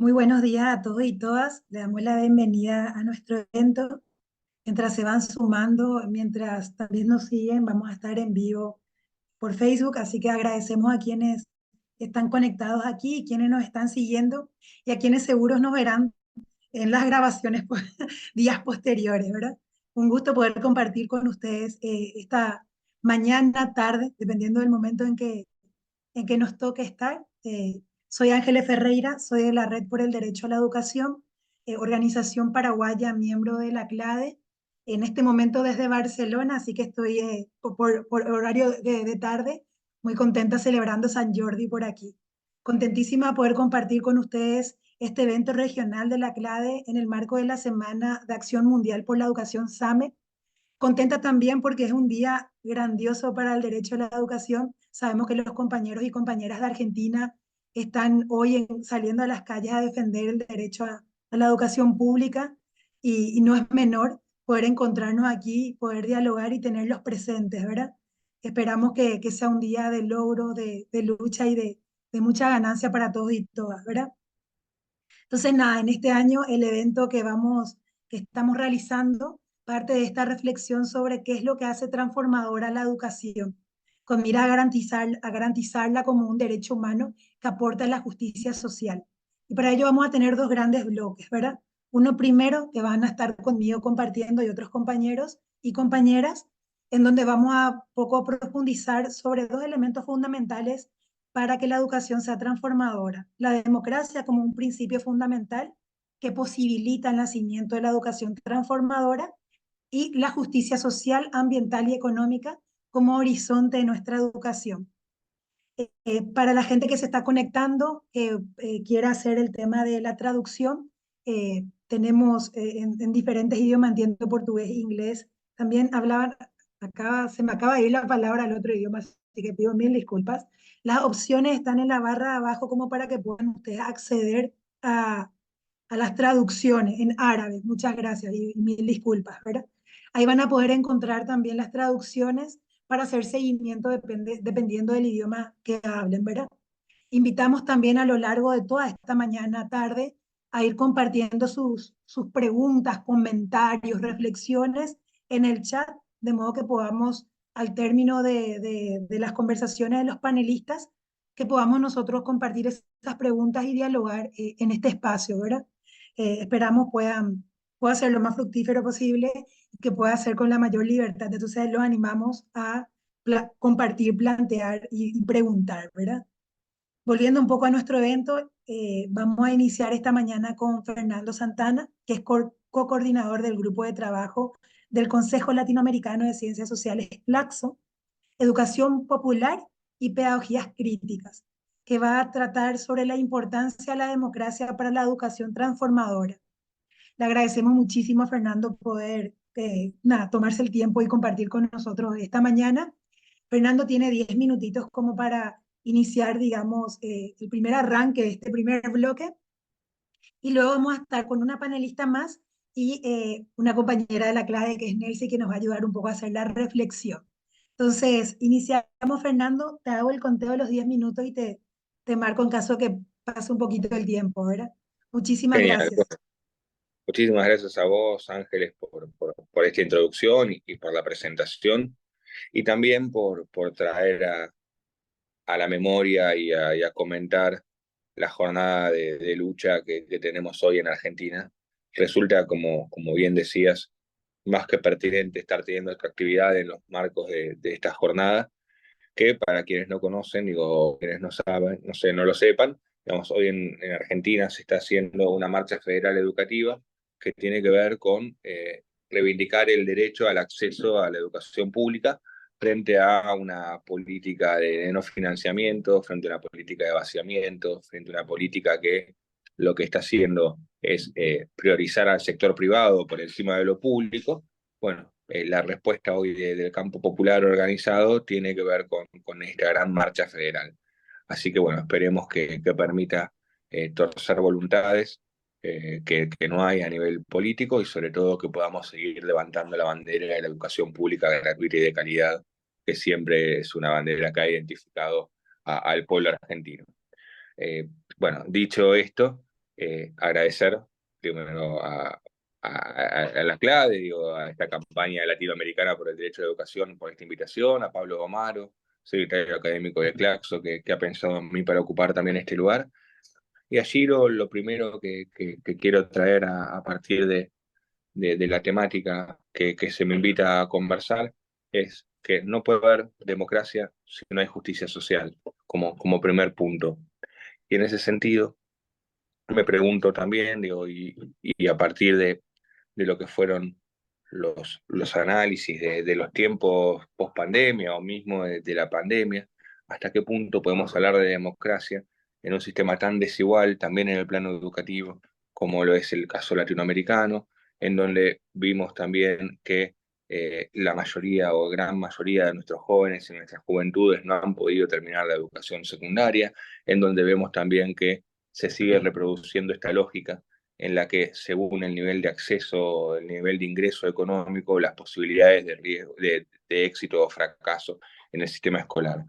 Muy buenos días a todos y todas. Le damos la bienvenida a nuestro evento. Mientras se van sumando, mientras también nos siguen, vamos a estar en vivo por Facebook, así que agradecemos a quienes están conectados aquí y quienes nos están siguiendo y a quienes seguros nos verán en las grabaciones días posteriores, ¿verdad? Un gusto poder compartir con ustedes esta mañana, tarde, dependiendo del momento en que nos toque estar. Soy Ángeles Ferreira, soy de la Red por el Derecho a la Educación, organización paraguaya, miembro de la CLADE, en este momento desde Barcelona, así que estoy por horario de tarde, muy contenta celebrando San Jordi por aquí. Contentísima de poder compartir con ustedes este evento regional de la CLADE en el marco de la Semana de Acción Mundial por la Educación SAME. Contenta también porque es un día grandioso para el derecho a la educación. Sabemos que los compañeros y compañeras de Argentina están hoy saliendo a las calles a defender el derecho a la educación pública y no es menor poder encontrarnos aquí, poder dialogar y tenerlos presentes, ¿verdad? Esperamos que sea un día de logro, de lucha y de mucha ganancia para todos y todas, ¿verdad? Entonces, nada, en este año el evento que estamos realizando, parte de esta reflexión sobre qué es lo que hace transformadora la educación, con mira a garantizarla como un derecho humano que aporta la justicia social. Y para ello vamos a tener dos grandes bloques, ¿verdad? Uno primero, que van a estar conmigo compartiendo y otros compañeros y compañeras, en donde vamos a poco profundizar sobre dos elementos fundamentales para que la educación sea transformadora. La democracia como un principio fundamental que posibilita el nacimiento de la educación transformadora y la justicia social, ambiental y económica como horizonte de nuestra educación. Para la gente que se está conectando, que quiera hacer el tema de la traducción, tenemos en diferentes idiomas, entiendo portugués e inglés, también hablaban, se me acaba de ir la palabra al otro idioma, así que pido mil disculpas. Las opciones están en la barra de abajo como para que puedan ustedes acceder a las traducciones en árabe. Muchas gracias y mil disculpas, ¿verdad? Ahí van a poder encontrar también las traducciones para hacer seguimiento dependiendo del idioma que hablen, ¿verdad? Invitamos también a lo largo de toda esta mañana, tarde, a ir compartiendo sus preguntas, comentarios, reflexiones en el chat, de modo que podamos, al término de las conversaciones de los panelistas, que podamos nosotros compartir esas preguntas y dialogar en este espacio, ¿verdad? Esperamos pueda ser lo más fructífero posible y que pueda ser con la mayor libertad. Entonces los animamos a compartir, plantear y preguntar, ¿verdad? Volviendo un poco a nuestro evento, vamos a iniciar esta mañana con Fernando Santana, que es co-coordinador del grupo de trabajo del Consejo Latinoamericano de Ciencias Sociales, CLACSO, Educación Popular y Pedagogías Críticas, que va a tratar sobre la importancia de la democracia para la educación transformadora. Le agradecemos muchísimo a Fernando poder tomarse el tiempo y compartir con nosotros esta mañana. Fernando tiene 10 minutitos como para iniciar, digamos, el primer arranque de este primer bloque y luego vamos a estar con una panelista más y una compañera de la clase que es Nelcy que nos va a ayudar un poco a hacer la reflexión. Entonces, iniciamos, Fernando, te hago el conteo de los 10 minutos y te marco en caso que pase un poquito el tiempo, ¿verdad? Muchísimas Genial. gracias. Bueno, muchísimas gracias a vos, Ángeles, por esta introducción y por la presentación, y también por traer a la memoria y a comentar la jornada de lucha que tenemos hoy en Argentina. Resulta, como bien decías, más que pertinente estar teniendo esta actividad en los marcos de esta jornada, que para quienes no conocen, digo, quienes no saben, no sé, no lo sepan, digamos, hoy en Argentina se está haciendo una marcha federal educativa que tiene que ver con reivindicar el derecho al acceso a la educación pública frente a una política de no financiamiento, frente a una política de vaciamiento, frente a una política que lo que está haciendo es priorizar al sector privado por encima de lo público. Bueno, la respuesta hoy del campo popular organizado tiene que ver con esta gran marcha federal. Así que bueno, esperemos que permita torcer voluntades que no hay a nivel político y sobre todo que podamos seguir levantando la bandera de la educación pública gratuita y de calidad, que siempre es una bandera que ha identificado al pueblo argentino. Eh, bueno, dicho esto, agradecer primero a la CLADE, digo, a esta campaña latinoamericana por el derecho a la educación, por esta invitación, a Pablo Gomaro, secretario académico de Claxo, que ha pensado en mí para ocupar también este lugar. Y allí lo primero que quiero traer a partir de la temática que se me invita a conversar es que no puede haber democracia si no hay justicia social, como primer punto. Y en ese sentido, me pregunto también, digo, y a partir de lo que fueron los análisis de los tiempos post pandemia o mismo de la pandemia, hasta qué punto podemos hablar de democracia en un sistema tan desigual, también en el plano educativo, como lo es el caso latinoamericano, en donde vimos también que la mayoría o gran mayoría de nuestros jóvenes y nuestras juventudes no han podido terminar la educación secundaria, en donde vemos también que se sigue reproduciendo esta lógica en la que según el nivel de acceso, el nivel de ingreso económico, las posibilidades de, riesgo, de éxito o fracaso en el sistema escolar.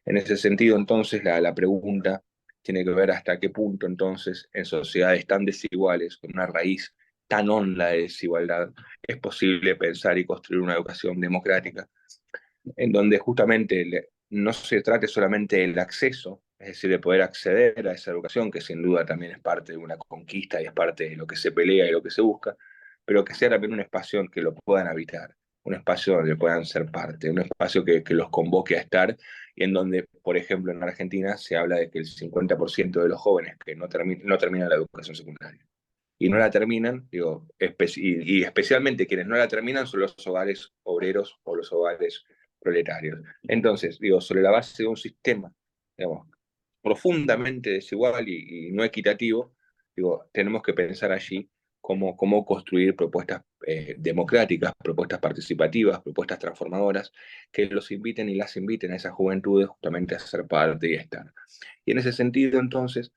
En ese sentido, entonces, la pregunta tiene que ver hasta qué punto, entonces, en sociedades tan desiguales, con una raíz tan honda de desigualdad, es posible pensar y construir una educación democrática en donde justamente no se trate solamente del acceso, es decir, de poder acceder a esa educación, que sin duda también es parte de una conquista y es parte de lo que se pelea y lo que se busca, pero que sea también un espacio en que lo puedan habitar, un espacio donde puedan ser parte, un espacio que los convoque a estar y en donde, por ejemplo, en Argentina se habla de que el 50% de los jóvenes que no terminan la educación secundaria y no la terminan, digo, y especialmente quienes no la terminan son los hogares obreros o los hogares proletarios. Entonces, digo, sobre la base de un sistema, digamos, profundamente desigual y no equitativo, digo, tenemos que pensar allí cómo construir propuestas democráticas, propuestas participativas, propuestas transformadoras, que los inviten y las inviten a esas juventudes justamente a ser parte y estar. Y en ese sentido, entonces,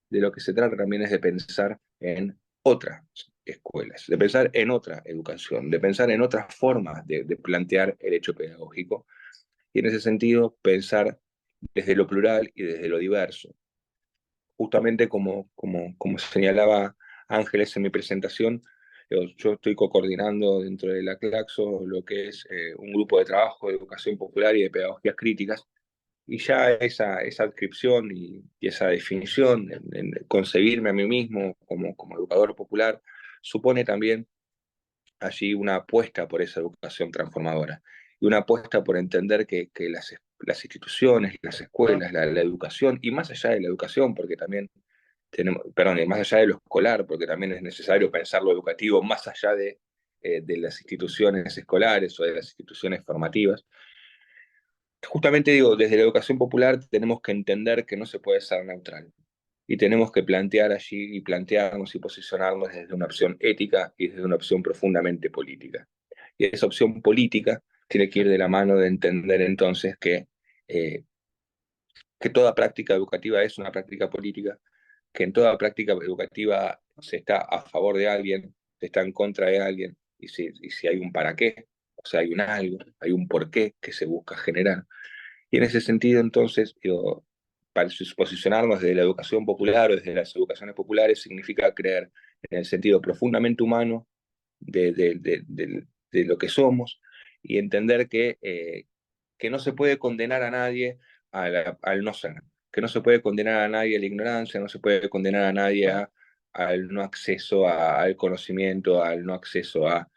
de lo que se trata también es de pensar en otras escuelas, de pensar en otra educación, de pensar en otras formas de plantear el hecho pedagógico y en ese sentido pensar desde lo plural y desde lo diverso. Justamente como señalaba Ángeles en mi presentación, yo estoy co-coordinando dentro de la CLACSO lo que es un grupo de trabajo de educación popular y de pedagogías críticas, y ya esa adscripción y esa definición en concebirme a mí mismo como educador popular supone también allí una apuesta por esa educación transformadora y una apuesta por entender que las instituciones, las escuelas, la educación, y más allá de la educación, porque también tenemos, perdón, y más allá de lo escolar, porque también es necesario pensar lo educativo más allá de las instituciones escolares o de las instituciones formativas. Justamente digo, desde la educación popular tenemos que entender que no se puede ser neutral y tenemos que plantear allí y plantearnos y posicionarnos desde una opción ética y desde una opción profundamente política. Y esa opción política tiene que ir de la mano de entender entonces eh, que toda práctica educativa es una práctica política, que en toda práctica educativa se está a favor de alguien, se está en contra de alguien, y si hay un para qué, o sea, hay un algo, hay un por qué que se busca generar. Y en ese sentido, entonces, digo, para posicionarnos desde la educación popular o desde las educaciones populares significa creer en el sentido profundamente humano de lo que somos y entender que no se puede condenar a nadie al no ser, que no se puede condenar a nadie a la ignorancia, no se puede condenar a nadie al no acceso al conocimiento, al no acceso a,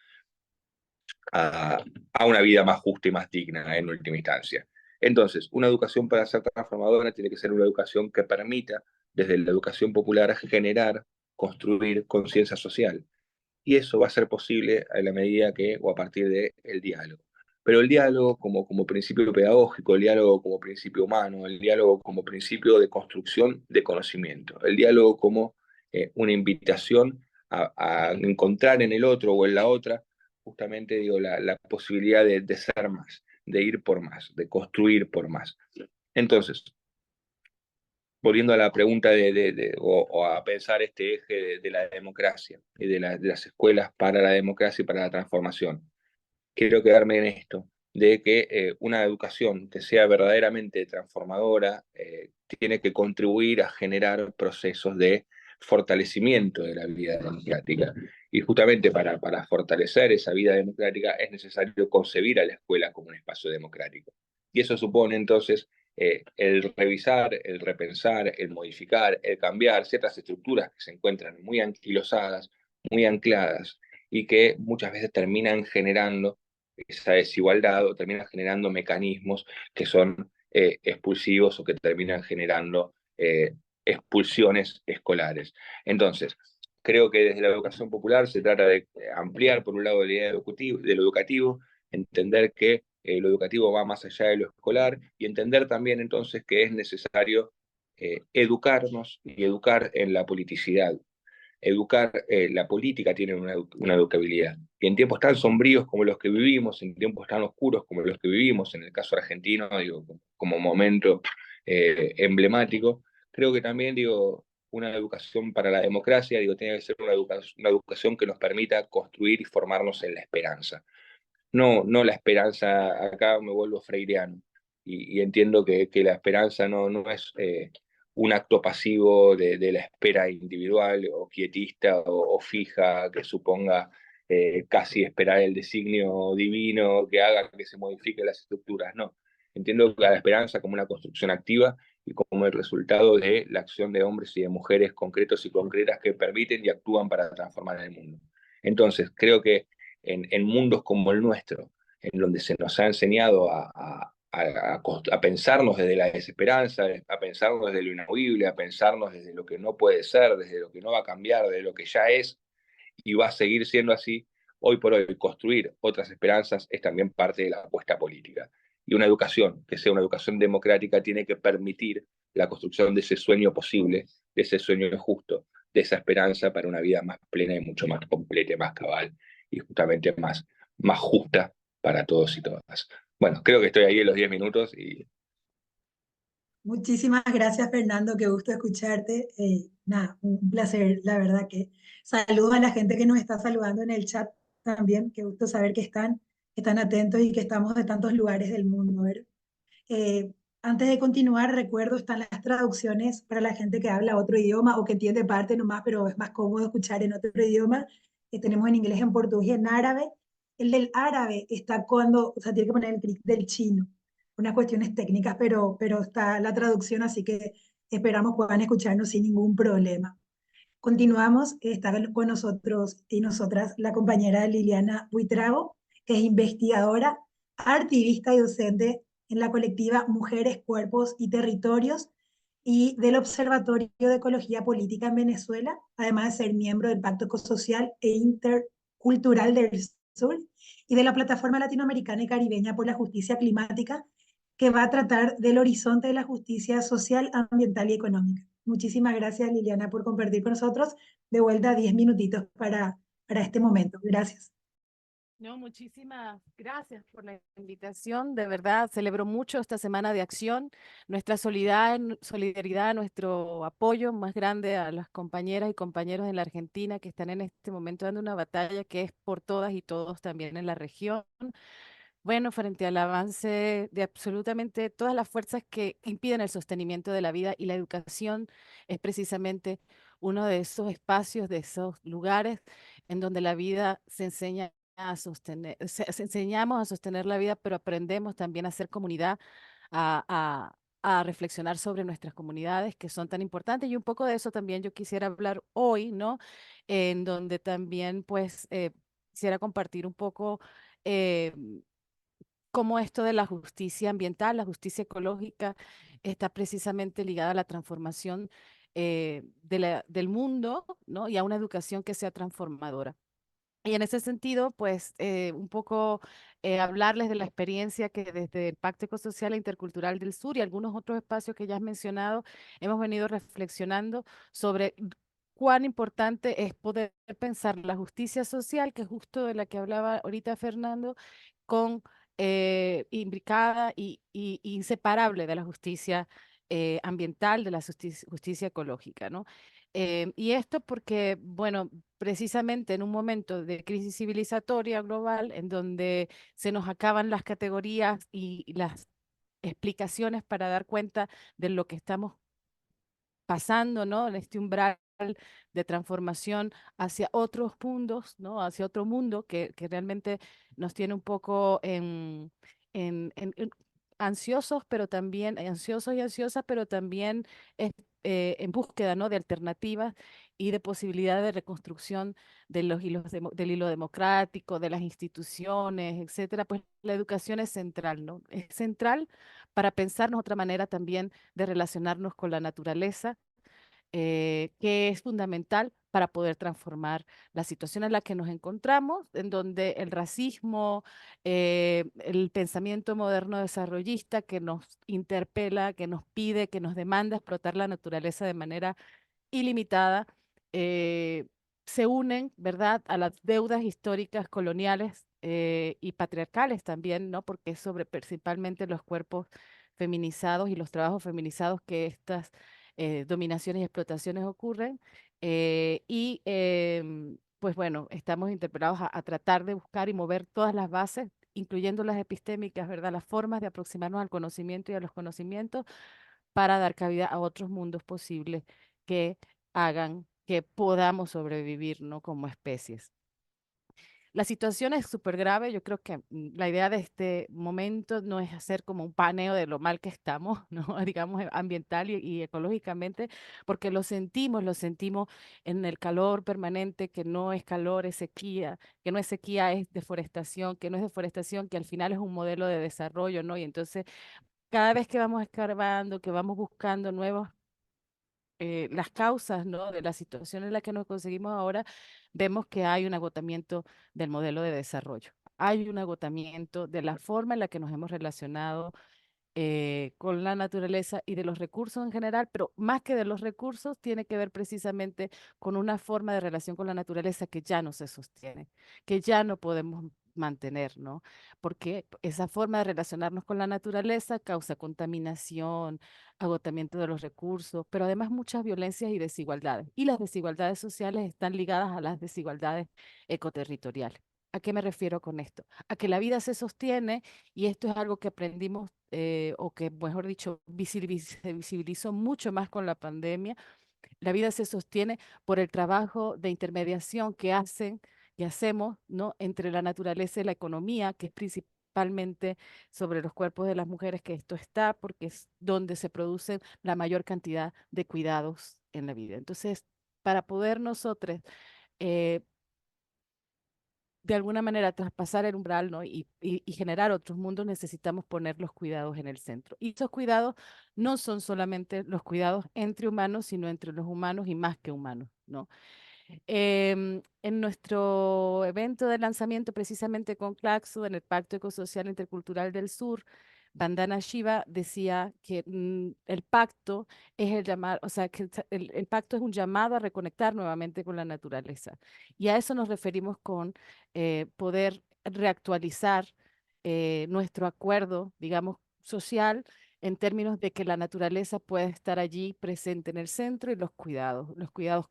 a una vida más justa y más digna en última instancia. Entonces, una educación para ser transformadora tiene que ser una educación que permita, desde la educación popular, generar, construir conciencia social. Y eso va a ser posible a la medida que, o a partir del diálogo. Pero el diálogo como principio pedagógico, el diálogo como principio humano, el diálogo como principio de construcción de conocimiento, el diálogo como una invitación a encontrar en el otro o en la otra justamente digo, la posibilidad de ser más, de ir por más, de construir por más. Entonces, volviendo a la pregunta o a pensar este eje de la democracia y de las escuelas para la democracia y para la transformación, quiero quedarme en esto, de que una educación que sea verdaderamente transformadora tiene que contribuir a generar procesos de fortalecimiento de la vida democrática. Y justamente para fortalecer esa vida democrática es necesario concebir a la escuela como un espacio democrático. Y eso supone entonces el revisar, el repensar, el modificar, el cambiar ciertas estructuras que se encuentran muy anquilosadas, muy ancladas, y que muchas veces terminan generando esa desigualdad o terminan generando mecanismos que son expulsivos o que terminan generando expulsiones escolares. Entonces, creo que desde la educación popular se trata de ampliar, por un lado, la idea de lo educativo, entender que lo educativo va más allá de lo escolar y entender también entonces que es necesario educarnos y educar en la politicidad. Educar, la política tiene una educabilidad. Y en tiempos tan sombríos como los que vivimos, en tiempos tan oscuros como los que vivimos, en el caso argentino, digo, como momento emblemático, creo que también, digo, una educación para la democracia, digo, tiene que ser una educación que nos permita construir y formarnos en la esperanza. No la esperanza, acá me vuelvo freireano, y entiendo que la esperanza no es un acto pasivo de la espera individual o quietista o fija que suponga casi esperar el designio divino que haga que se modifiquen las estructuras, no. Entiendo la esperanza como una construcción activa y como el resultado de la acción de hombres y de mujeres concretos y concretas que permiten y actúan para transformar el mundo. Entonces, creo que en mundos como el nuestro, en donde se nos ha enseñado a pensarnos desde la desesperanza, a pensarnos desde lo inamovible, a pensarnos desde lo que no puede ser, desde lo que no va a cambiar, desde lo que ya es y va a seguir siendo así, hoy por hoy construir otras esperanzas es también parte de la apuesta política. Y una educación, que sea una educación democrática, tiene que permitir la construcción de ese sueño posible, de ese sueño justo, de esa esperanza para una vida más plena y mucho más completa, más cabal y justamente más justa para todos y todas. Bueno, creo que estoy ahí en los 10 minutos y Muchísimas gracias, Fernando. Qué gusto escucharte. Nada, un placer, la verdad que saludos a la gente que nos está saludando en el chat también. Qué gusto saber que están atentos y que estamos de tantos lugares del mundo. ¿Verdad? Antes de continuar, recuerdo, están las traducciones para la gente que habla otro idioma o que entiende parte nomás, pero es más cómodo escuchar en otro idioma. Tenemos en inglés, en portugués, en árabe. El del árabe está cuando, o sea, tiene que poner el clic del chino. Unas cuestiones técnicas, pero está la traducción, así que esperamos puedan escucharnos sin ningún problema. Continuamos, está con nosotros y nosotras la compañera Liliana Buitrago, que es investigadora, activista y docente en la colectiva Mujeres, Cuerpos y Territorios y del Observatorio de Ecología Política en Venezuela, además de ser miembro del Pacto Ecosocial e Intercultural del Sur y de la Plataforma Latinoamericana y Caribeña por la Justicia Climática, que va a tratar del horizonte de la justicia social, ambiental y económica. Muchísimas gracias, Liliana, por compartir con nosotros. De vuelta 10 minutitos para este momento. Gracias. No, muchísimas gracias por la invitación. De verdad, celebro mucho esta semana de acción, nuestra solidaridad, nuestro apoyo más grande a las compañeras y compañeros en la Argentina que están en este momento dando una batalla que es por todas y todos también en la región. Bueno, frente al avance de absolutamente todas las fuerzas que impiden el sostenimiento de la vida y la educación es precisamente uno de esos espacios, de esos lugares en donde la vida se enseña a sostener, enseñamos a sostener la vida, pero aprendemos también a ser comunidad, a, a reflexionar sobre nuestras comunidades que son tan importantes y un poco de eso también yo quisiera hablar hoy, ¿no? En donde también pues quisiera compartir un poco eh, cómo esto de la justicia ambiental, la justicia ecológica, está precisamente ligada a la transformación del mundo, ¿no? Y a una educación que sea transformadora. Y en ese sentido, pues un poco hablarles de la experiencia que desde el Pacto Ecosocial e Intercultural del Sur y algunos otros espacios que ya has mencionado, hemos venido reflexionando sobre cuán importante es poder pensar la justicia social, que es justo de la que hablaba ahorita Fernando, con imbricada y inseparable de la justicia ambiental, de la justicia ecológica, ¿no? Y esto porque, bueno, precisamente en un momento de crisis civilizatoria global, en donde se nos acaban las categorías y las explicaciones para dar cuenta de lo que estamos pasando, ¿no? En este umbral de transformación hacia otros mundos, ¿no? Hacia otro mundo que realmente nos tiene un poco en ansiosos, pero también ansiosos y ansiosas, pero también en búsqueda, ¿no? De alternativas y de posibilidades de reconstrucción de los del hilo democrático, de las instituciones, etcétera. Pues la educación es central, ¿no? Es central para pensarnos otra manera también de relacionarnos con la naturaleza, que es fundamental para poder transformar la situación en la que nos encontramos, en donde el racismo, el pensamiento moderno desarrollista que nos interpela, que nos pide, que nos demanda explotar la naturaleza de manera ilimitada, eh, se unen, ¿verdad?, a las deudas históricas coloniales y patriarcales también, ¿no? Porque es sobre principalmente los cuerpos feminizados y los trabajos feminizados que estas dominaciones y explotaciones ocurren. Pues bueno, estamos interpelados a tratar de buscar y mover todas las bases, incluyendo las epistémicas, ¿verdad? Las formas de aproximarnos al conocimiento y a los conocimientos para dar cabida a otros mundos posibles que hagan que podamos sobrevivir, ¿no? Como especies. La situación es súper grave. Yo creo que la idea de este momento no es hacer como un paneo de lo mal que estamos, ¿no? Digamos, ambiental y ecológicamente, porque lo sentimos en el calor permanente, que no es calor, es sequía, que no es sequía, es deforestación, que no es deforestación, que al final es un modelo de desarrollo, ¿no? Y entonces, cada vez que vamos escarbando, que vamos buscando nuevos las causas, ¿no? De la situación en la que nos conseguimos ahora, vemos que hay un agotamiento del modelo de desarrollo. Hay un agotamiento de la forma en la que nos hemos relacionado con la naturaleza y de los recursos en general, pero más que de los recursos, tiene que ver precisamente con una forma de relación con la naturaleza que ya no se sostiene, que ya no podemos mantener, ¿no? Porque esa forma de relacionarnos con la naturaleza causa contaminación, agotamiento de los recursos, pero además muchas violencias y desigualdades. Y las desigualdades sociales están ligadas a las desigualdades ecoterritoriales. ¿A qué me refiero con esto? A que la vida se sostiene, y esto es algo que aprendimos, o que, mejor dicho, se visibilizó mucho más con la pandemia. La vida se sostiene por el trabajo de intermediación que hacemos, ¿no? Entre la naturaleza y la economía, que es principalmente sobre los cuerpos de las mujeres que esto está, porque es donde se producen la mayor cantidad de cuidados en la vida. Entonces, para poder nosotros eh, de alguna manera traspasar el umbral, ¿no? Y generar otros mundos, necesitamos poner los cuidados en el centro. Y esos cuidados no son solamente los cuidados entre humanos, sino entre los humanos y más que humanos, ¿no? En nuestro evento de lanzamiento, precisamente con Claxo, en el Pacto Ecosocial Intercultural del Sur, Vandana Shiva decía que el pacto es el llamar, o sea, que el pacto es un llamado a reconectar nuevamente con la naturaleza. Y a eso nos referimos con poder reactualizar nuestro acuerdo, digamos, social, en términos de que la naturaleza puede estar allí presente en el centro, y los cuidados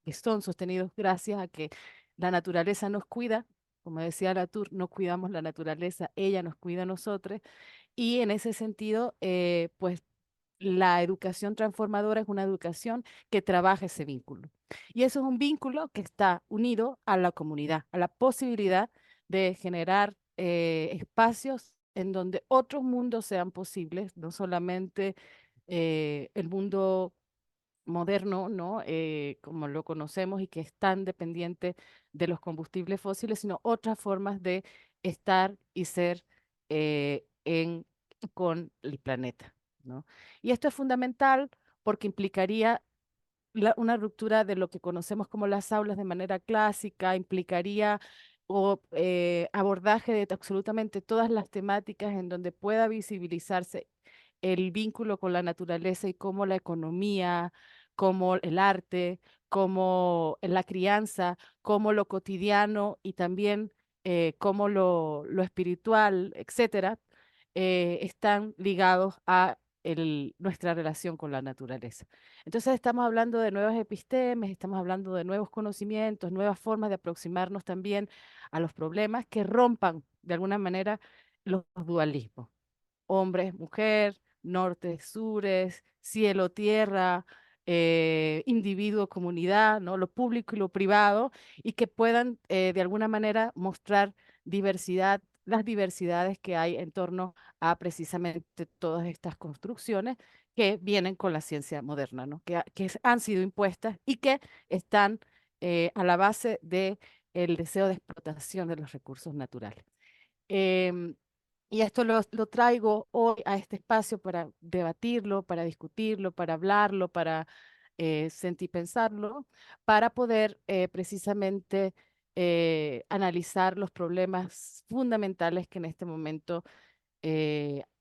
que son sostenidos gracias a que la naturaleza nos cuida. Como decía Latour, no cuidamos la naturaleza, ella nos cuida a nosotros. Y en ese sentido, pues la educación transformadora es una educación que trabaja ese vínculo. Y eso es un vínculo que está unido a la comunidad, a la posibilidad de generar espacios en donde otros mundos sean posibles, no solamente el mundo moderno, ¿no? Como lo conocemos y que es tan dependiente de los combustibles fósiles, sino otras formas de estar y ser con el planeta, ¿no? Y esto es fundamental porque implicaría una ruptura de lo que conocemos como las aulas de manera clásica, implicaría abordaje de absolutamente todas las temáticas en donde pueda visibilizarse el vínculo con la naturaleza y cómo la economía, como el arte, como la crianza, como lo cotidiano y también como lo espiritual, etcétera, están ligados a nuestra relación con la naturaleza. Entonces estamos hablando de nuevas epistemes, estamos hablando de nuevos conocimientos, nuevas formas de aproximarnos también a los problemas que rompan de alguna manera los dualismos: hombres, mujer, norte, sures, cielo, tierra, individuo, comunidad, ¿no? Lo público y lo privado, y que puedan de alguna manera mostrar diversidad, las diversidades que hay en torno a precisamente todas estas construcciones que vienen con la ciencia moderna, ¿no? Que han sido impuestas y que están a la base del deseo de explotación de los recursos naturales. Em, y esto lo traigo hoy a este espacio para debatirlo, para discutirlo, para hablarlo, para sentipensarlo, para poder precisamente analizar los problemas fundamentales que en este momento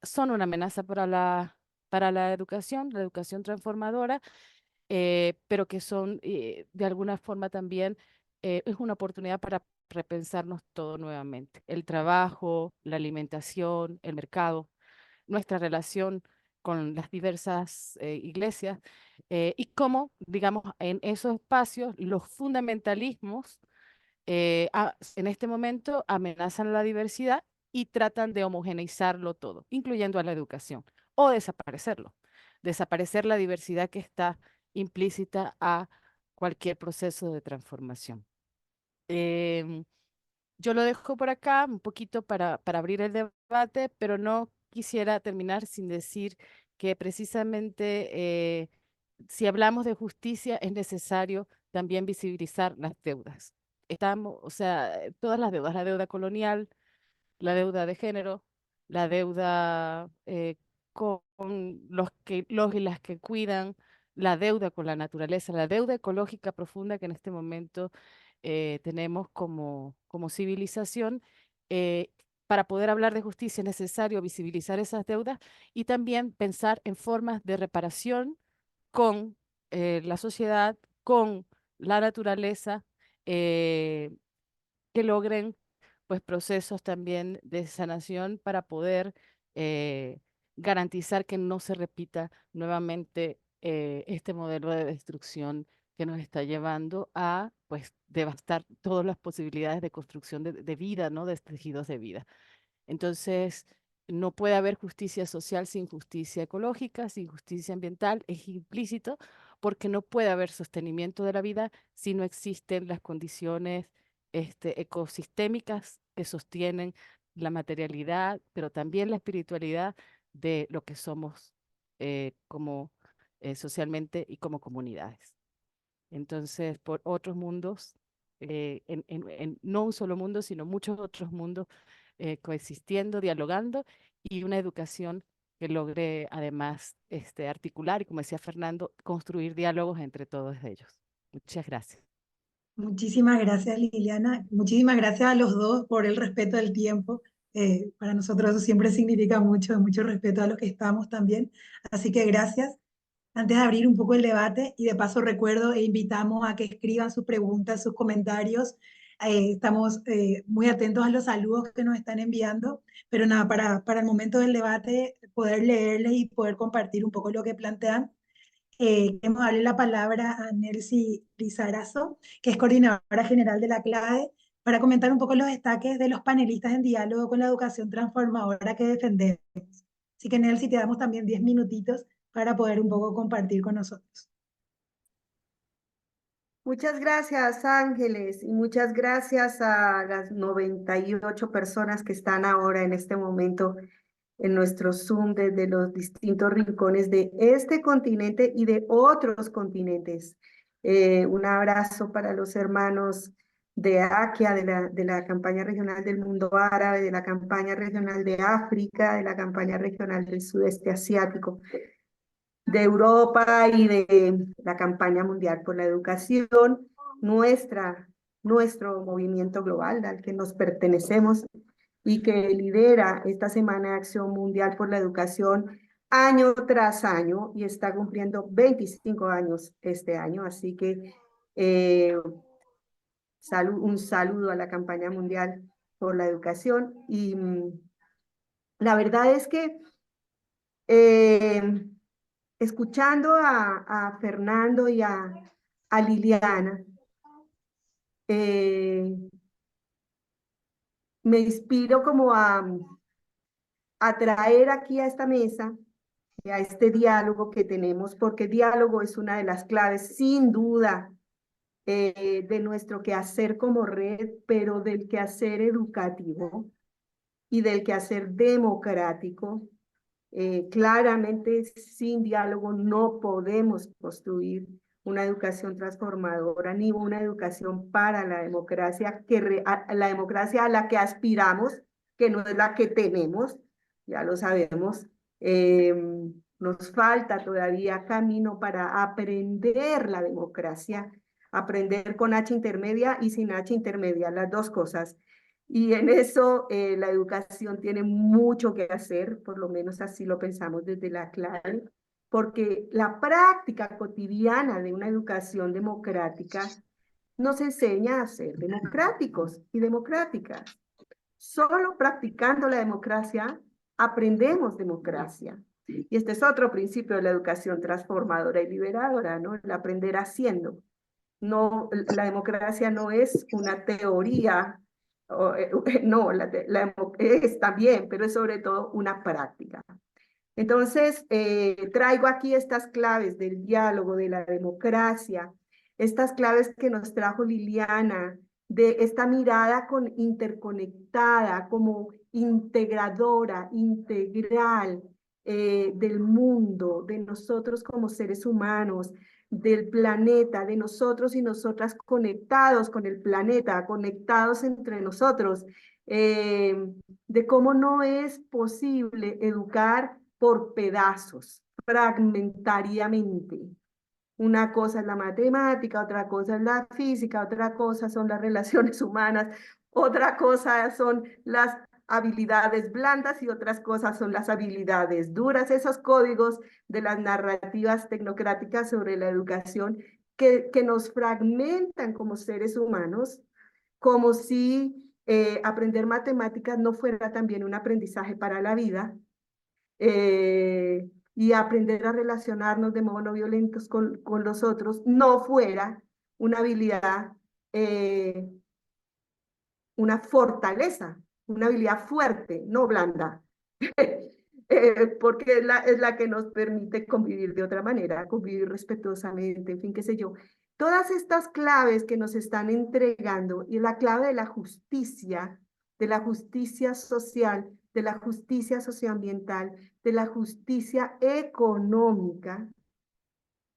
son una amenaza para la educación transformadora, pero que son de alguna forma también es una oportunidad para repensarnos todo nuevamente. El trabajo, la alimentación, el mercado, nuestra relación con las diversas iglesias y cómo, digamos, en esos espacios los fundamentalismos en este momento amenazan la diversidad y tratan de homogeneizarlo todo, incluyendo a la educación, o desaparecerlo, desaparecer la diversidad que está implícita a cualquier proceso de transformación. Em, yo lo dejo por acá un poquito para abrir el debate, pero no quisiera terminar sin decir que precisamente si hablamos de justicia es necesario también visibilizar las deudas. Estamos, o sea, todas las deudas, la deuda colonial, la deuda de género, la deuda con los y las que cuidan, la deuda con la naturaleza, la deuda ecológica profunda que en este momento tenemos como civilización. eh, para poder hablar de justicia es necesario visibilizar esas deudas y también pensar en formas de reparación con la sociedad, con la naturaleza, eh, que logren pues procesos también de sanación para poder eh, garantizar que no se repita nuevamente este modelo de destrucción que nos está llevando a pues devastar todas las posibilidades de construcción de vida, ¿no? De tejidos de vida. Entonces, no puede haber justicia social sin justicia ecológica, sin justicia ambiental, es implícito, porque no puede haber sostenimiento de la vida si no existen las condiciones ecosistémicas que sostienen la materialidad, pero también la espiritualidad de lo que somos como socialmente y como comunidades. Entonces, por otros mundos, no un solo mundo, sino muchos otros mundos coexistiendo, dialogando y una educación que logre además articular y, como decía Fernando, construir diálogos entre todos ellos. Muchas gracias. Muchísimas gracias, Liliana. Muchísimas gracias a los dos por el respeto del tiempo. Para nosotros eso siempre significa mucho, mucho respeto a los que estamos también. Así que gracias. Antes de abrir un poco el debate, y de paso recuerdo e invitamos a que escriban sus preguntas, sus comentarios. Estamos muy atentos a los saludos que nos están enviando, pero nada, para el momento del debate, poder leerles y poder compartir un poco lo que plantean. Queremos darle la palabra a Nelcy Lizarazo, que es coordinadora general de la CLADE, para comentar un poco los destaques de los panelistas en diálogo con la educación transformadora que defendemos. Así que Nelcy, te damos también 10 minutitos para poder un poco compartir con nosotros. Muchas gracias, Ángeles, y muchas gracias a las 98 personas que están ahora en este momento en nuestro Zoom desde los distintos rincones de este continente y de otros continentes. Un abrazo para los hermanos de AQUIA, de la campaña regional del mundo árabe, de la campaña regional de África, de la campaña regional del sudeste asiático, de Europa y de la campaña mundial por la educación, nuestro movimiento global al que nos pertenecemos y que lidera esta Semana de Acción Mundial por la Educación año tras año y está cumpliendo 25 años este año. Así que un saludo a la campaña mundial por la educación. Y la verdad es que escuchando a Fernando y a Liliana, me inspiro como a traer aquí a esta mesa a este diálogo que tenemos, porque diálogo es una de las claves, sin duda, de nuestro quehacer como red, pero del quehacer educativo y del quehacer democrático. Claramente, sin diálogo no podemos construir una educación transformadora ni una educación para la democracia, la democracia a la que aspiramos, que no es la que tenemos, ya lo sabemos. Nos falta todavía camino para aprender la democracia, aprender con H intermedia y sin H intermedia, las dos cosas. Y en eso la educación tiene mucho que hacer, por lo menos así lo pensamos desde la clave, porque la práctica cotidiana de una educación democrática nos enseña a ser democráticos y democráticas. Solo practicando la democracia aprendemos democracia. Y este es otro principio de la educación transformadora y liberadora, ¿no? El aprender haciendo. No, la democracia no es una teoría, no, es también, pero es sobre todo una práctica. Entonces, traigo aquí estas claves del diálogo, de la democracia, estas claves que nos trajo Liliana, de esta mirada interconectada, como integradora, integral, del mundo, de nosotros como seres humanos, del planeta, de nosotros y nosotras conectados con el planeta, conectados entre nosotros, de cómo no es posible educar por pedazos, fragmentariamente. Una cosa es la matemática, otra cosa es la física, otra cosa son las relaciones humanas, otra cosa son las habilidades blandas y otras cosas son las habilidades duras, esos códigos de las narrativas tecnocráticas sobre la educación que nos fragmentan como seres humanos, como si aprender matemáticas no fuera también un aprendizaje para la vida, y aprender a relacionarnos de modo no violentos con los otros no fuera una habilidad, una fortaleza, una habilidad fuerte, no blanda, porque es la que nos permite convivir de otra manera, convivir respetuosamente, en fin, qué sé yo. Todas estas claves que nos están entregando y la clave de la justicia social, de la justicia socioambiental, de la justicia económica,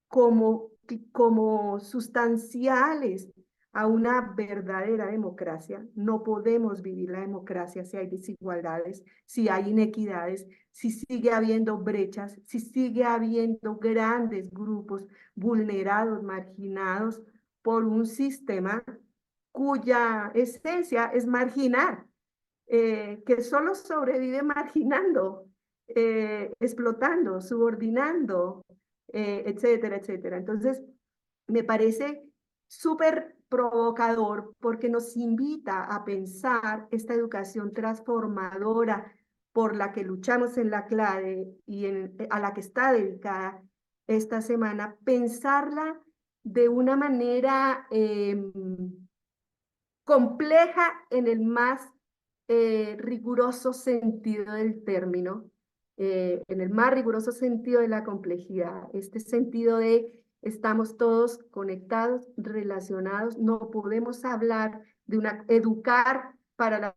como sustanciales a una verdadera democracia. No podemos vivir la democracia si hay desigualdades, si hay inequidades, si sigue habiendo brechas, si sigue habiendo grandes grupos vulnerados, marginados por un sistema cuya esencia es marginar, que solo sobrevive marginando, explotando, subordinando, etcétera, etcétera. Entonces, me parece súper provocador porque nos invita a pensar esta educación transformadora por la que luchamos en la clave y a la que está dedicada esta semana, pensarla de una manera compleja en el más riguroso sentido del término, en el más riguroso sentido de la complejidad, este sentido de estamos todos conectados, relacionados, no podemos hablar de educar para la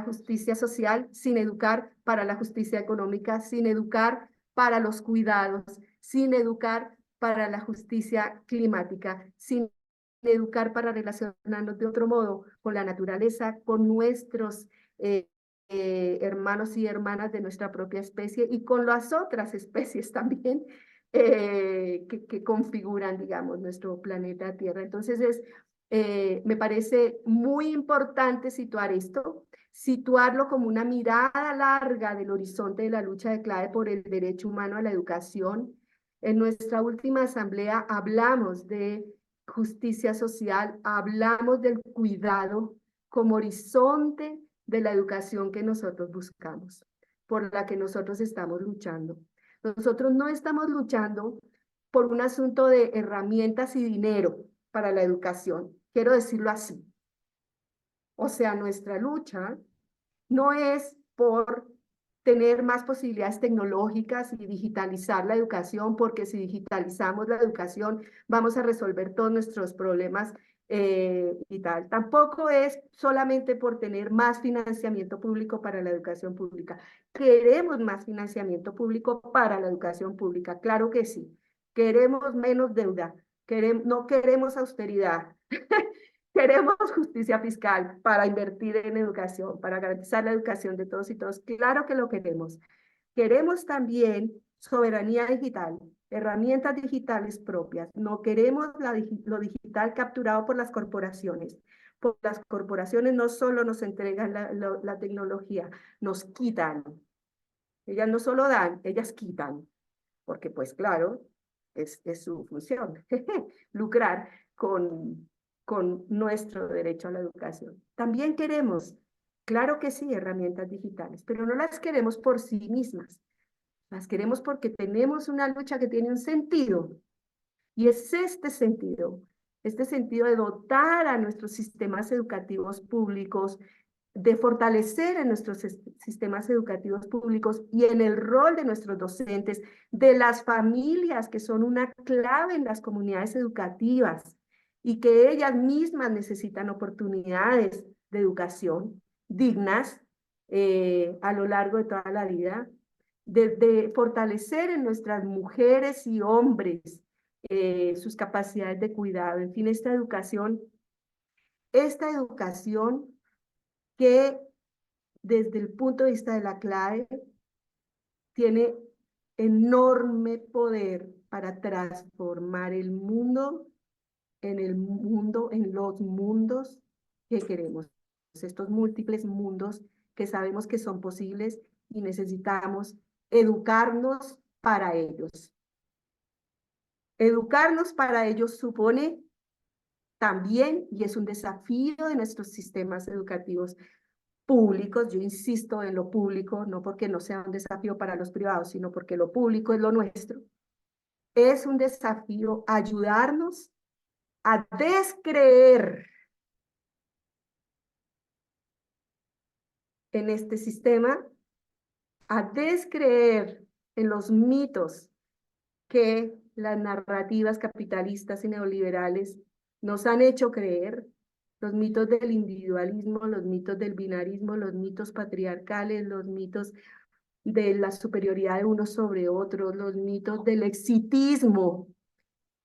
justicia social sin educar para la justicia económica, sin educar para los cuidados, sin educar para la justicia climática, sin educar para relacionarnos de otro modo con la naturaleza, con nuestros hermanos y hermanas de nuestra propia especie y con las otras especies también que configuran, digamos, nuestro planeta Tierra. Entonces, me parece muy importante situar esto, situarlo como una mirada larga del horizonte de la lucha de clave por el derecho humano a la educación. En nuestra última asamblea hablamos de justicia social, hablamos del cuidado como horizonte de la educación que nosotros buscamos, por la que nosotros estamos luchando. Nosotros no estamos luchando por un asunto de herramientas y dinero para la educación, quiero decirlo así. O sea, nuestra lucha no es por tener más posibilidades tecnológicas y digitalizar la educación, porque si digitalizamos la educación vamos a resolver todos nuestros problemas y tal. Tampoco es solamente por tener más financiamiento público para la educación pública. Queremos más financiamiento público para la educación pública, claro que sí. Queremos menos deuda, no queremos austeridad. Queremos justicia fiscal para invertir en educación, para garantizar la educación de todos y todos. Claro que lo queremos. Queremos también soberanía digital, herramientas digitales propias. No queremos lo digital capturado por las corporaciones. Por las corporaciones no solo nos entregan la tecnología, nos quitan. Ellas no solo dan, ellas quitan. Porque pues claro, es su función, lucrar con nuestro derecho a la educación. También queremos, claro que sí, herramientas digitales, pero no las queremos por sí mismas. Las queremos porque tenemos una lucha que tiene un sentido. Y es este sentido de dotar a nuestros sistemas educativos públicos, de fortalecer en nuestros sistemas educativos públicos y en el rol de nuestros docentes, de las familias que son una clave en las comunidades educativas y que ellas mismas necesitan oportunidades de educación dignas a lo largo de toda la vida, de fortalecer en nuestras mujeres y hombres sus capacidades de cuidado, en fin, esta educación que desde el punto de vista de la clave tiene enorme poder para transformar el mundo, en los mundos que queremos, estos múltiples mundos que sabemos que son posibles y necesitamos educarnos para ellos. Educarnos para ellos supone también, y es un desafío de nuestros sistemas educativos públicos, yo insisto en lo público, no porque no sea un desafío para los privados, sino porque lo público es lo nuestro, es un desafío ayudarnos a descreer en este sistema, a descreer en los mitos que las narrativas capitalistas y neoliberales nos han hecho creer, los mitos del individualismo, los mitos del binarismo, los mitos patriarcales, los mitos de la superioridad de unos sobre otros, los mitos del exitismo,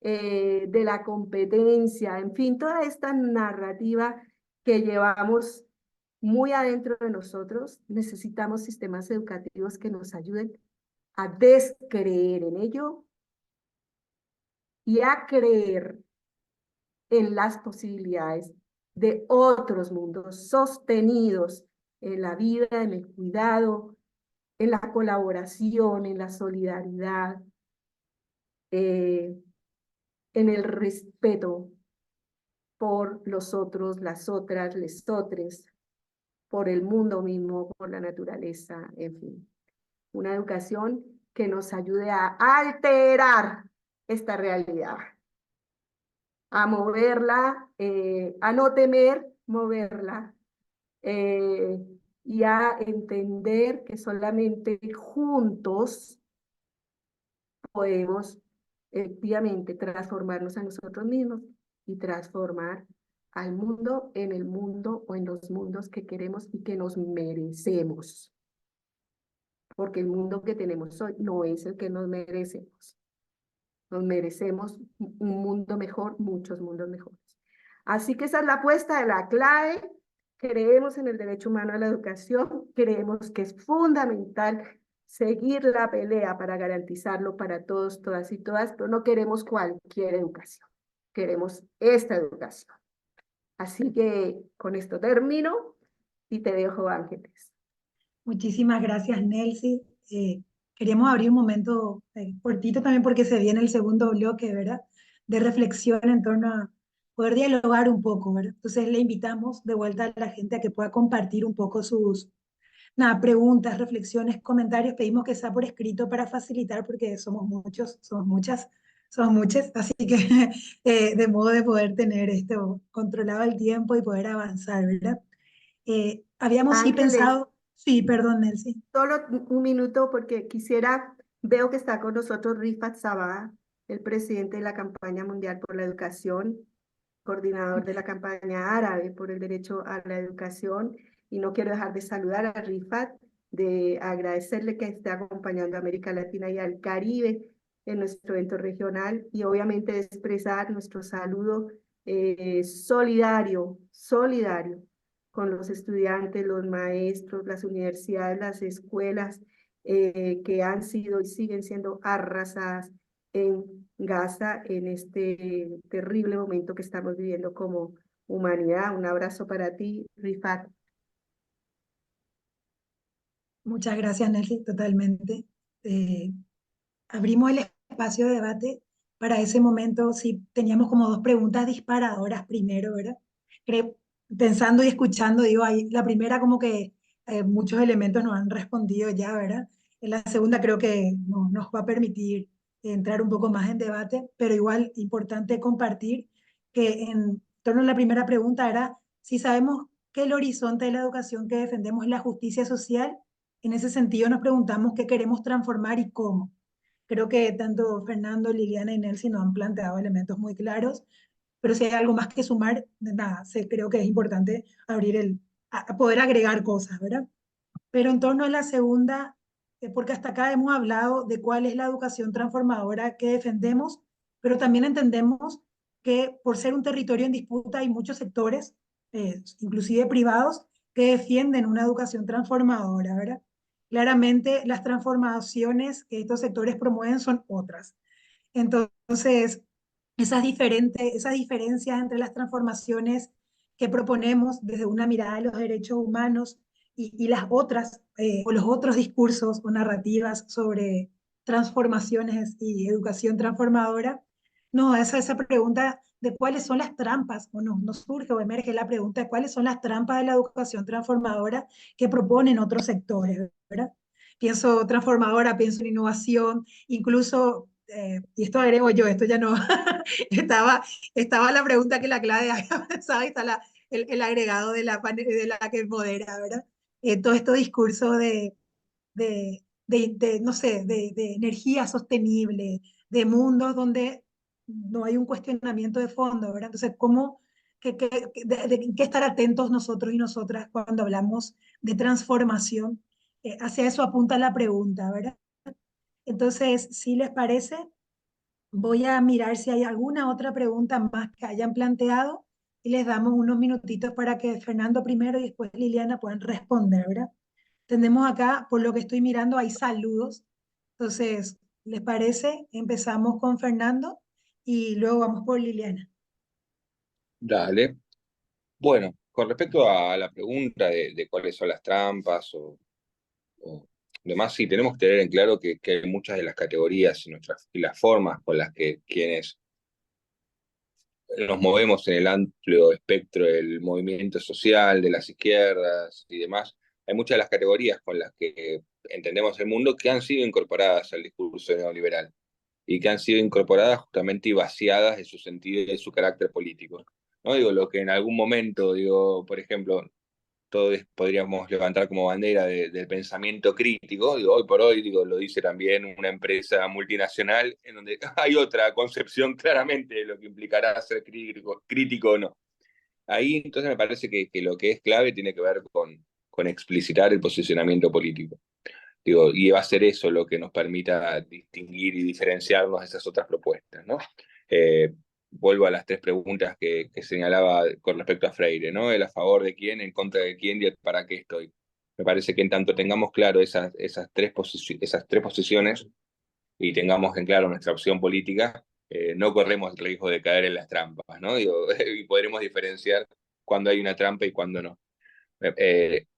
de la competencia, en fin, toda esta narrativa que llevamos muy adentro de nosotros. Necesitamos sistemas educativos que nos ayuden a descreer en ello y a creer en las posibilidades de otros mundos sostenidos en la vida, en el cuidado, en la colaboración, en la solidaridad, en el respeto por los otros, las otras, les otres, por el mundo mismo, por la naturaleza, en fin. Una educación que nos ayude a alterar esta realidad, a moverla, a no temer moverla, y a entender que solamente juntos podemos efectivamente transformarnos a nosotros mismos y transformar al mundo en el mundo o en los mundos que queremos y que nos merecemos. Porque el mundo que tenemos hoy no es el que nos merecemos. Nos merecemos un mundo mejor, muchos mundos mejores. Así que esa es la apuesta de la clave. Creemos en el derecho humano a la educación, creemos que es fundamental seguir la pelea para garantizarlo para todos, todas y todas, pero no queremos cualquier educación, queremos esta educación. Así que con esto termino y te dejo, Ángeles. Muchísimas gracias, Nelcy. Queríamos abrir un momento cortito también porque se viene el segundo bloque, ¿verdad? De reflexión en torno a poder dialogar un poco, ¿verdad? Entonces le invitamos de vuelta a la gente a que pueda compartir un poco sus preguntas, reflexiones, comentarios. Pedimos que sea por escrito para facilitar porque somos muchos, somos muchas, somos muchas, así que de modo de poder tener esto controlado el tiempo y poder avanzar, ¿verdad? Habíamos sí Ángeles, pensado, Sí, perdón, Nelcy. Solo un minuto porque veo que está con nosotros Rifat Sabah, el presidente de la Campaña Mundial por la Educación, coordinador de la campaña árabe por el derecho a la educación, y no quiero dejar de saludar a Rifat, de agradecerle que esté acompañando a América Latina y al Caribe en nuestro evento regional, y obviamente de expresar nuestro saludo solidario con los estudiantes, los maestros, las universidades, las escuelas que han sido y siguen siendo arrasadas en Gaza en este terrible momento que estamos viviendo como humanidad. Un abrazo para ti, Rifat. Muchas gracias, Nelly, totalmente. Eh, Abrimos el espacio de debate. Para ese momento, sí, teníamos como dos preguntas disparadoras primero, ¿verdad? Cre- Pensando y escuchando, digo, ahí, la primera como que muchos elementos nos han respondido ya, ¿verdad? En la segunda creo que nos va a permitir entrar un poco más en debate, pero igual importante compartir que en torno a la primera pregunta era si sabemos que el horizonte de la educación que defendemos es la justicia social. En ese sentido nos preguntamos qué queremos transformar y cómo. Creo que tanto Fernando, Liliana y Nelson nos han planteado elementos muy claros, pero si hay algo más que sumar, nada, creo que es importante abrir a poder agregar cosas, ¿verdad? Pero en torno a la segunda, porque hasta acá hemos hablado de cuál es la educación transformadora que defendemos, pero también entendemos que por ser un territorio en disputa hay muchos sectores, inclusive privados, que defienden una educación transformadora, ¿verdad? Claramente las transformaciones que estos sectores promueven son otras. Entonces, esas diferencias entre las transformaciones que proponemos desde una mirada de los derechos humanos y las otras, o los otros discursos o narrativas sobre transformaciones y educación transformadora, no, esa pregunta de cuáles son las trampas, o nos surge o emerge la pregunta de cuáles son las trampas de la educación transformadora que proponen otros sectores, ¿verdad? Pienso transformadora, pienso en innovación, incluso, y esto agrego yo, esto ya no, estaba la pregunta que la clave había pensado y está el agregado de la que modera, ¿verdad? Todo este discurso no sé, de energía sostenible, de mundos donde no hay un cuestionamiento de fondo, ¿verdad? Entonces, ¿cómo, qué estar atentos nosotros y nosotras cuando hablamos de transformación? Hacia eso apunta la pregunta, ¿verdad? Entonces, si les parece, voy a mirar si hay alguna otra pregunta más que hayan planteado y les damos unos minutitos para que Fernando primero y después Liliana puedan responder, ¿verdad? Tenemos acá, por lo que estoy mirando, hay saludos. Entonces, ¿les parece? Empezamos con Fernando y luego vamos por Liliana. Dale. Bueno, con respecto a la pregunta de cuáles son las trampas o demás, sí, tenemos que tener en claro que hay muchas de las categorías y las formas con las que quienes nos movemos en el amplio espectro del movimiento social, de las izquierdas y demás, hay muchas de las categorías con las que entendemos el mundo que han sido incorporadas al discurso neoliberal y que han sido incorporadas justamente y vaciadas de su sentido y de su carácter político. ¿No? Digo, lo que en algún momento, digo, por ejemplo, todos podríamos levantar como bandera del pensamiento crítico, digo, hoy por hoy, digo, lo dice también una empresa multinacional en donde hay otra concepción claramente de lo que implicará ser crítico o no. Ahí entonces me parece que lo que es clave tiene que ver con explicitar el posicionamiento político. Digo, y va a ser eso lo que nos permita distinguir y diferenciarnos de esas otras propuestas, ¿no? Eh, Vuelvo a las tres preguntas que señalaba con respecto a Freire, ¿no? El a favor de quién, en contra de quién y el para qué estoy. Me parece que en tanto tengamos claro esas tres posiciones y tengamos en claro nuestra opción política, no corremos el riesgo de caer en las trampas, ¿no? Digo, y podremos diferenciar cuando hay una trampa y cuando no.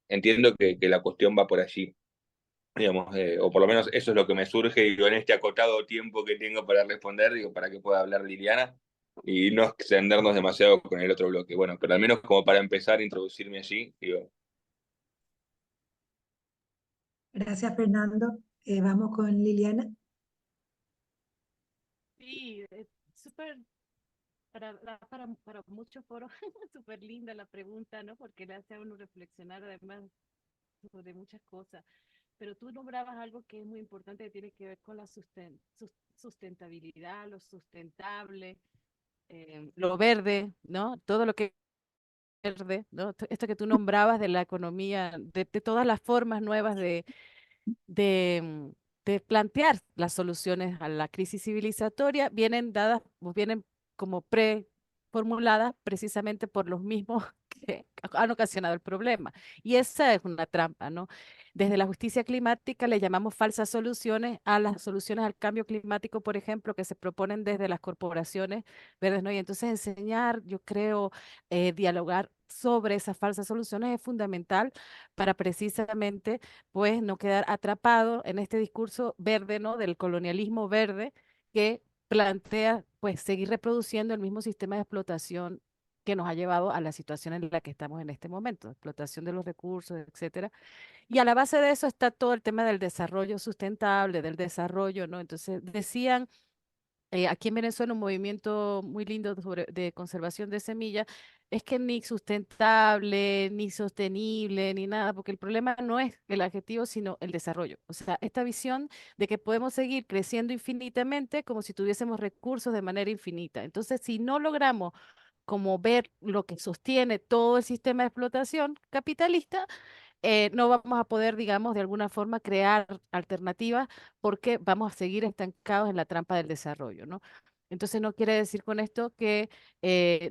Entiendo que la cuestión va por allí, digamos, o por lo menos eso es lo que me surge, digo, en este acotado tiempo que tengo para responder, digo, para que pueda hablar Liliana y no extendernos demasiado con el otro bloque. Bueno, pero al menos como para empezar a introducirme allí, digo. Gracias, Fernando. Vamos con Liliana. Sí, súper, para muchos foros, súper linda la pregunta, ¿no? Porque le hace a uno reflexionar además sobre muchas cosas, pero tú nombrabas algo que es muy importante, que tiene que ver con la sustentabilidad, lo sustentable, lo verde, ¿no? Todo lo que es verde, ¿no? Esto que tú nombrabas de la economía, de todas las formas nuevas de, mm, de plantear las soluciones a la crisis civilizatoria, vienen dadas, o vienen como preformuladas precisamente por los mismos que han ocasionado el problema. Y esa es una trampa, ¿no? Desde la justicia climática le llamamos falsas soluciones a las soluciones al cambio climático, por ejemplo, que se proponen desde las corporaciones verdes, ¿no? Y entonces enseñar, yo creo, dialogar sobre esas falsas soluciones es fundamental para precisamente pues no quedar atrapado en este discurso verde, ¿no? Del colonialismo verde que plantea pues seguir reproduciendo el mismo sistema de explotación que nos ha llevado a la situación en la que estamos en este momento, explotación de los recursos, etcétera. Y a la base de eso está todo el tema del desarrollo sustentable, del desarrollo, ¿no? Entonces decían aquí en Venezuela un movimiento muy lindo de conservación de semillas, es que ni sustentable, ni sostenible, ni nada, porque el problema no es el adjetivo, sino el desarrollo. O sea, esta visión de que podemos seguir creciendo infinitamente como si tuviésemos recursos de manera infinita. Entonces, si no logramos como ver lo que sostiene todo el sistema de explotación capitalista, no vamos a poder, digamos, de alguna forma crear alternativas porque vamos a seguir estancados en la trampa del desarrollo, ¿no? Entonces no quiere decir con esto que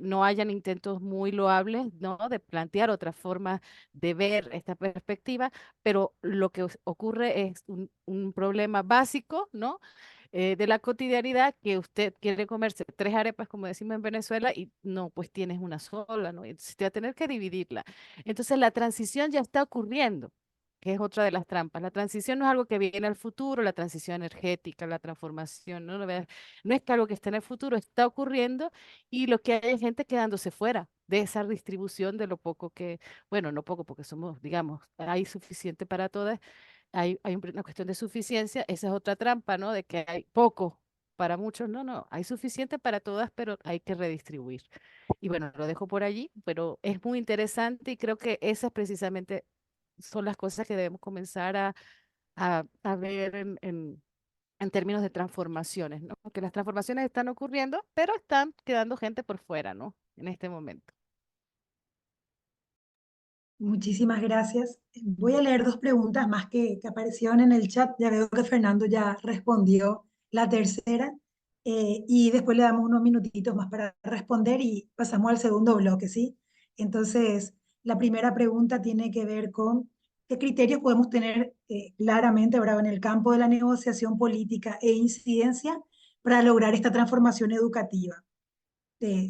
no hayan intentos muy loables, ¿no? De plantear otras formas de ver esta perspectiva, pero lo que ocurre es un problema básico, ¿no? De la cotidianidad que usted quiere comerse tres arepas, como decimos en Venezuela, y no, pues tienes una sola, ¿no? Entonces te va a tener que dividirla. Entonces la transición ya está ocurriendo, que es otra de las trampas. La transición no es algo que viene al futuro, la transición energética, la transformación, ¿no? No es que algo que está en el futuro, está ocurriendo y lo que hay es gente quedándose fuera de esa distribución de lo poco que, bueno, no poco porque somos, digamos, hay suficiente para todas, hay una cuestión de suficiencia, esa es otra trampa, ¿no? De que hay poco para muchos, no, no, hay suficiente para todas, pero hay que redistribuir. Y bueno, lo dejo por allí, pero es muy interesante y creo que esas precisamente son las cosas que debemos comenzar a ver en términos de transformaciones, ¿no? Porque las transformaciones están ocurriendo, pero están quedando gente por fuera, ¿no? En este momento. Muchísimas gracias. Voy a leer dos preguntas más que aparecieron en el chat. Ya veo que Fernando ya respondió la tercera. Y después le damos unos minutitos más para responder y pasamos al segundo bloque, ¿sí? Entonces, la primera pregunta tiene que ver con qué criterios podemos tener claramente, ¿verdad?, en el campo de la negociación política e incidencia para lograr esta transformación educativa.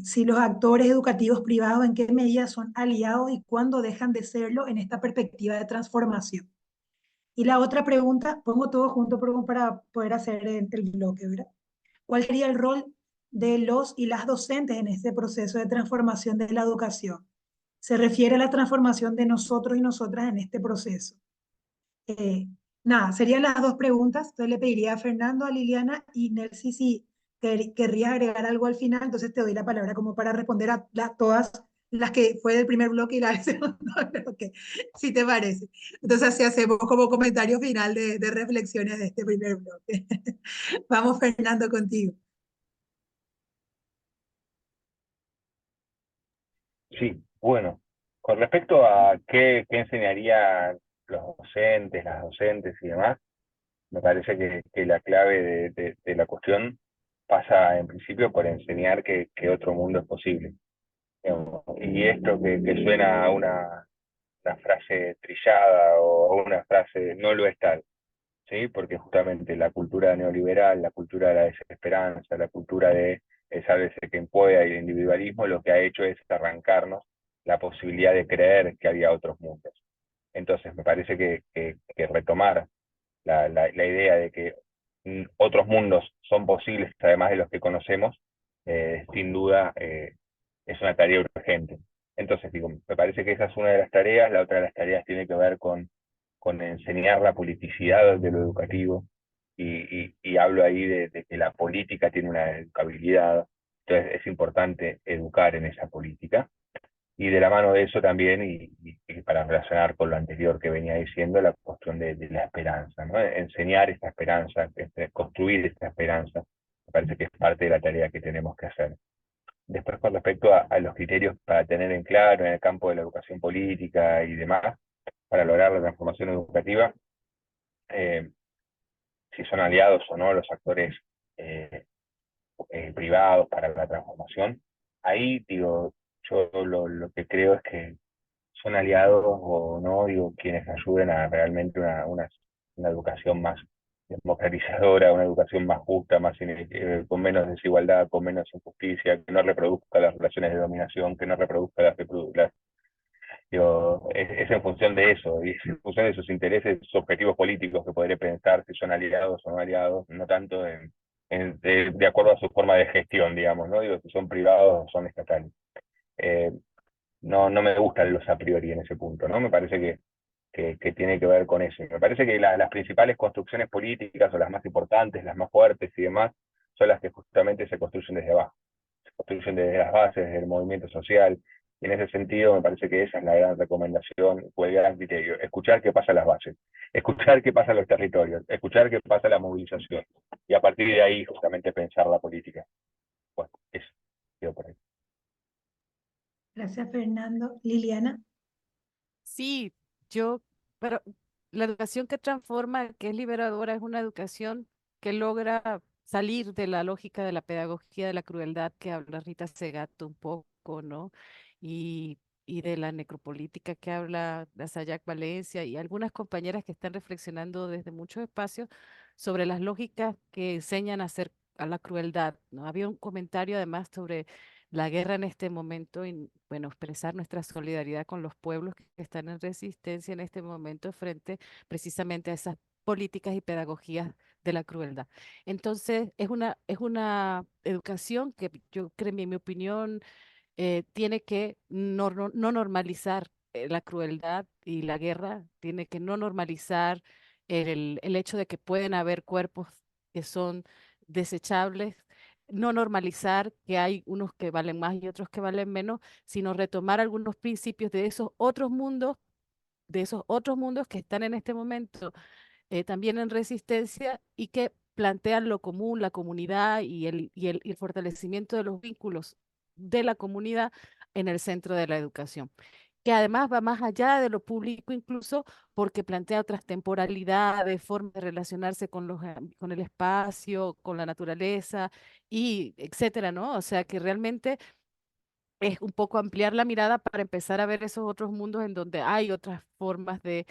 Si los actores educativos privados en qué medida son aliados y cuándo dejan de serlo en esta perspectiva de transformación. Y la otra pregunta, pongo todo junto para poder hacer el bloque, ¿verdad? ¿Cuál sería el rol de los y las docentes en este proceso de transformación de la educación? Se refiere a la transformación de nosotros y nosotras en este proceso. Eh, Nada, serían las dos preguntas. Entonces le pediría a Fernando, a Liliana y Nelsi si querrías agregar algo al final. Entonces te doy la palabra como para responder a todas las que fue del primer bloque y la del segundo bloque, si te parece. Entonces así hacemos como comentario final de reflexiones de este primer bloque. Vamos, Fernando, contigo. Sí, bueno, con respecto a qué enseñarían los docentes, las docentes y demás, me parece que la clave de la cuestión pasa en principio por enseñar que otro mundo es posible. Digamos. Y esto que suena a una frase trillada o a una frase no lo es tal, ¿sí? Porque justamente la cultura neoliberal, la cultura de la desesperanza, la cultura de sálvese quien pueda y el individualismo, lo que ha hecho es arrancarnos la posibilidad de creer que había otros mundos. Entonces, me parece que retomar la idea de que otros mundos son posibles, además de los que conocemos, sin duda es una tarea urgente. Entonces, digo, me parece que esa es una de las tareas. La otra de las tareas tiene que ver con enseñar la politicidad de lo educativo, y hablo ahí de que la política tiene una educabilidad, entonces es importante educar en esa política. Y de la mano de eso también, y para relacionar con lo anterior que venía diciendo, la cuestión de la esperanza, ¿no? Enseñar esta esperanza, construir esta esperanza, me parece que es parte de la tarea que tenemos que hacer. Después, con respecto a los criterios para tener en claro en el campo de la educación política y demás, para lograr la transformación educativa, si son aliados o no los actores eh, privados para la transformación, ahí digo, yo lo que creo es que son aliados o no, digo, quienes ayuden a realmente una educación más democratizadora, una educación más justa, con menos desigualdad, con menos injusticia, que no reproduzca las relaciones de dominación, que no reproduzca digo, es en función de eso, y es en función de sus intereses, sus objetivos políticos que podré pensar si son aliados o no aliados, no tanto de acuerdo a su forma de gestión, digamos, ¿no? Digo, si son privados o son estatales. Eh, no me gustan los a priori en ese punto, ¿no? Me parece que tiene que ver con eso. Me parece que las principales construcciones políticas, o las más importantes, las más fuertes y demás, son las que justamente se construyen desde abajo, se construyen desde las bases, desde el movimiento social, y en ese sentido me parece que esa es la gran recomendación o el gran criterio: escuchar qué pasa en las bases, escuchar qué pasa en los territorios, escuchar qué pasa en la movilización, y a partir de ahí justamente pensar la política. Bueno, eso, quedo por ahí. Gracias, Fernando. Liliana. Sí, yo, pero la educación que transforma, que es liberadora, es una educación que logra salir de la lógica de la pedagogía de la crueldad que habla Rita Segato un poco, ¿no? Y, y de la necropolítica que habla la Sayac Valencia y algunas compañeras que están reflexionando desde muchos espacios sobre las lógicas que enseñan a hacer a la crueldad, ¿no? Había un comentario además sobre la guerra en este momento y, bueno, expresar nuestra solidaridad con los pueblos que están en resistencia en este momento frente precisamente a esas políticas y pedagogías de la crueldad. Entonces, es una educación que yo creo, en mi opinión, tiene que no normalizar la crueldad y la guerra, tiene que no normalizar el hecho de que pueden haber cuerpos que son desechables, no normalizar que hay unos que valen más y otros que valen menos, sino retomar algunos principios de esos otros mundos que están en este momento también en resistencia y que plantean lo común, la comunidad y el fortalecimiento de los vínculos de la comunidad en el centro de la educación, que además va más allá de lo público incluso porque plantea otras temporalidades, formas de relacionarse con el espacio, con la naturaleza y etcétera, ¿no? O sea que realmente es un poco ampliar la mirada para empezar a ver esos otros mundos en donde hay otras formas de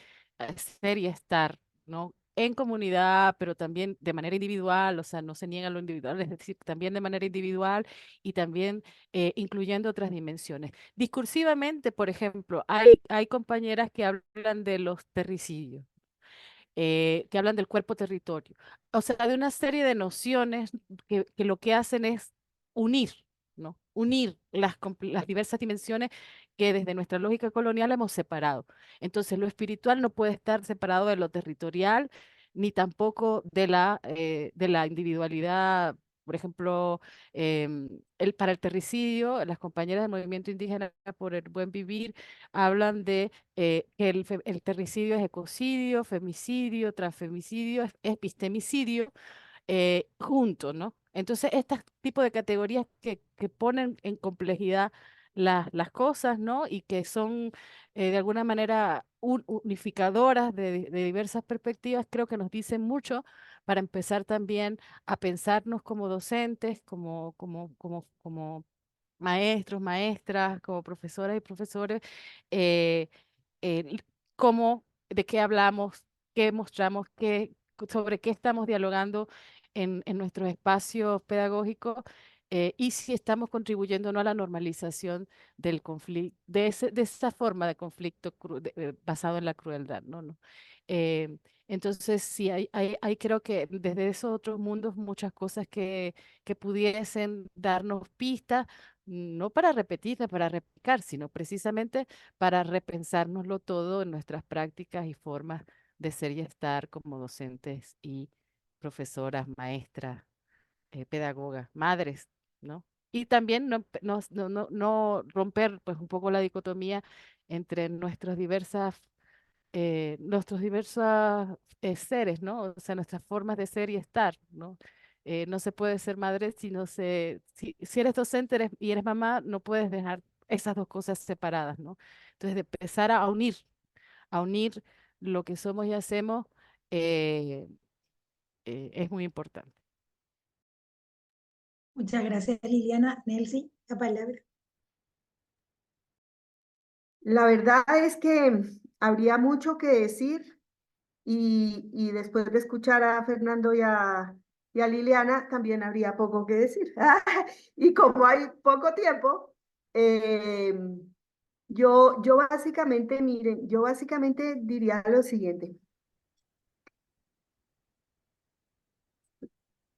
ser y estar, ¿no? En comunidad, pero también de manera individual, o sea, no se niega lo individual, es decir, también de manera individual y también incluyendo otras dimensiones. Discursivamente, por ejemplo, hay compañeras que hablan de los terricidios, que hablan del cuerpo territorio, o sea, de una serie de nociones que lo que hacen es unir, ¿no? Unir las diversas dimensiones que desde nuestra lógica colonial hemos separado. Entonces, lo espiritual no puede estar separado de lo territorial, ni tampoco de la individualidad. Por ejemplo, para el terricidio, las compañeras del movimiento indígena por el buen vivir hablan de que el terricidio es ecocidio, femicidio, transfemicidio, epistemicidio, juntos, ¿no? Entonces, este tipo de categorías que ponen en complejidad las cosas, ¿no? Y que son de alguna manera unificadoras de diversas perspectivas, creo que nos dicen mucho para empezar también a pensarnos como docentes, como maestros, maestras, como profesoras y profesores, eh, el de qué hablamos, qué mostramos, sobre qué estamos dialogando en nuestros espacios pedagógicos y si estamos contribuyendo o no a la normalización del conflicto, de esa forma de conflicto basado en la crueldad, ¿no? ¿No? Eh, entonces, sí, hay creo que desde esos otros mundos muchas cosas que pudiesen darnos pistas, no para repetirla, para replicar, sino precisamente para repensárnoslo todo en nuestras prácticas y formas de ser y estar como docentes y profesoras, maestras, pedagogas, madres, ¿no? Y también no romper pues un poco la dicotomía entre nuestros diversos seres, ¿no? O sea, nuestras formas de ser y estar, ¿no? No se puede ser madre si no si eres docente y eres mamá, no puedes dejar esas dos cosas separadas, ¿no? Entonces, de empezar a unir lo que somos y hacemos eh, es muy importante. Muchas gracias, Liliana. Nelcy, la palabra. La verdad es que habría mucho que decir y después de escuchar a Fernando y a Liliana, también habría poco que decir. Y como hay poco tiempo, eh, yo básicamente, miren, yo básicamente diría lo siguiente.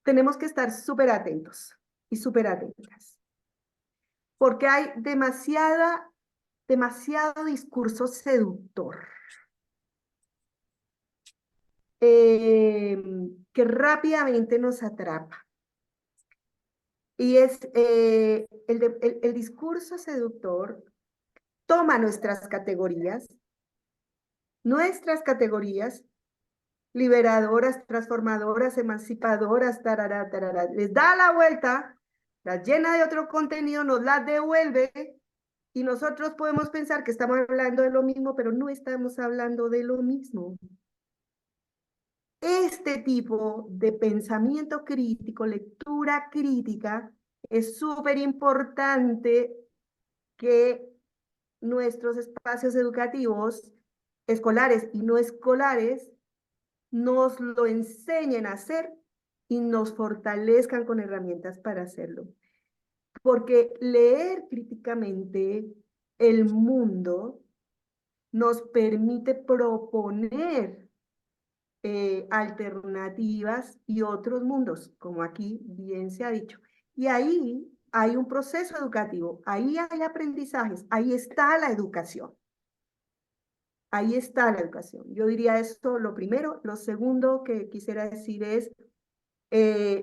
Tenemos que estar súper atentos y súper atentas, porque hay demasiado discurso seductor que rápidamente nos atrapa. Y es el discurso seductor toma nuestras categorías liberadoras, transformadoras, emancipadoras, tarará, tarará, les da la vuelta, las llena de otro contenido, nos las devuelve y nosotros podemos pensar que estamos hablando de lo mismo, pero no estamos hablando de lo mismo. Este tipo de pensamiento crítico, lectura crítica, es súper importante que nuestros espacios educativos, escolares y no escolares, nos lo enseñen a hacer y nos fortalezcan con herramientas para hacerlo. Porque leer críticamente el mundo nos permite proponer alternativas y otros mundos, como aquí bien se ha dicho. Y ahí hay un proceso educativo, ahí hay aprendizajes, ahí está la educación. Ahí está la educación. Yo diría esto lo primero. Lo segundo que quisiera decir es,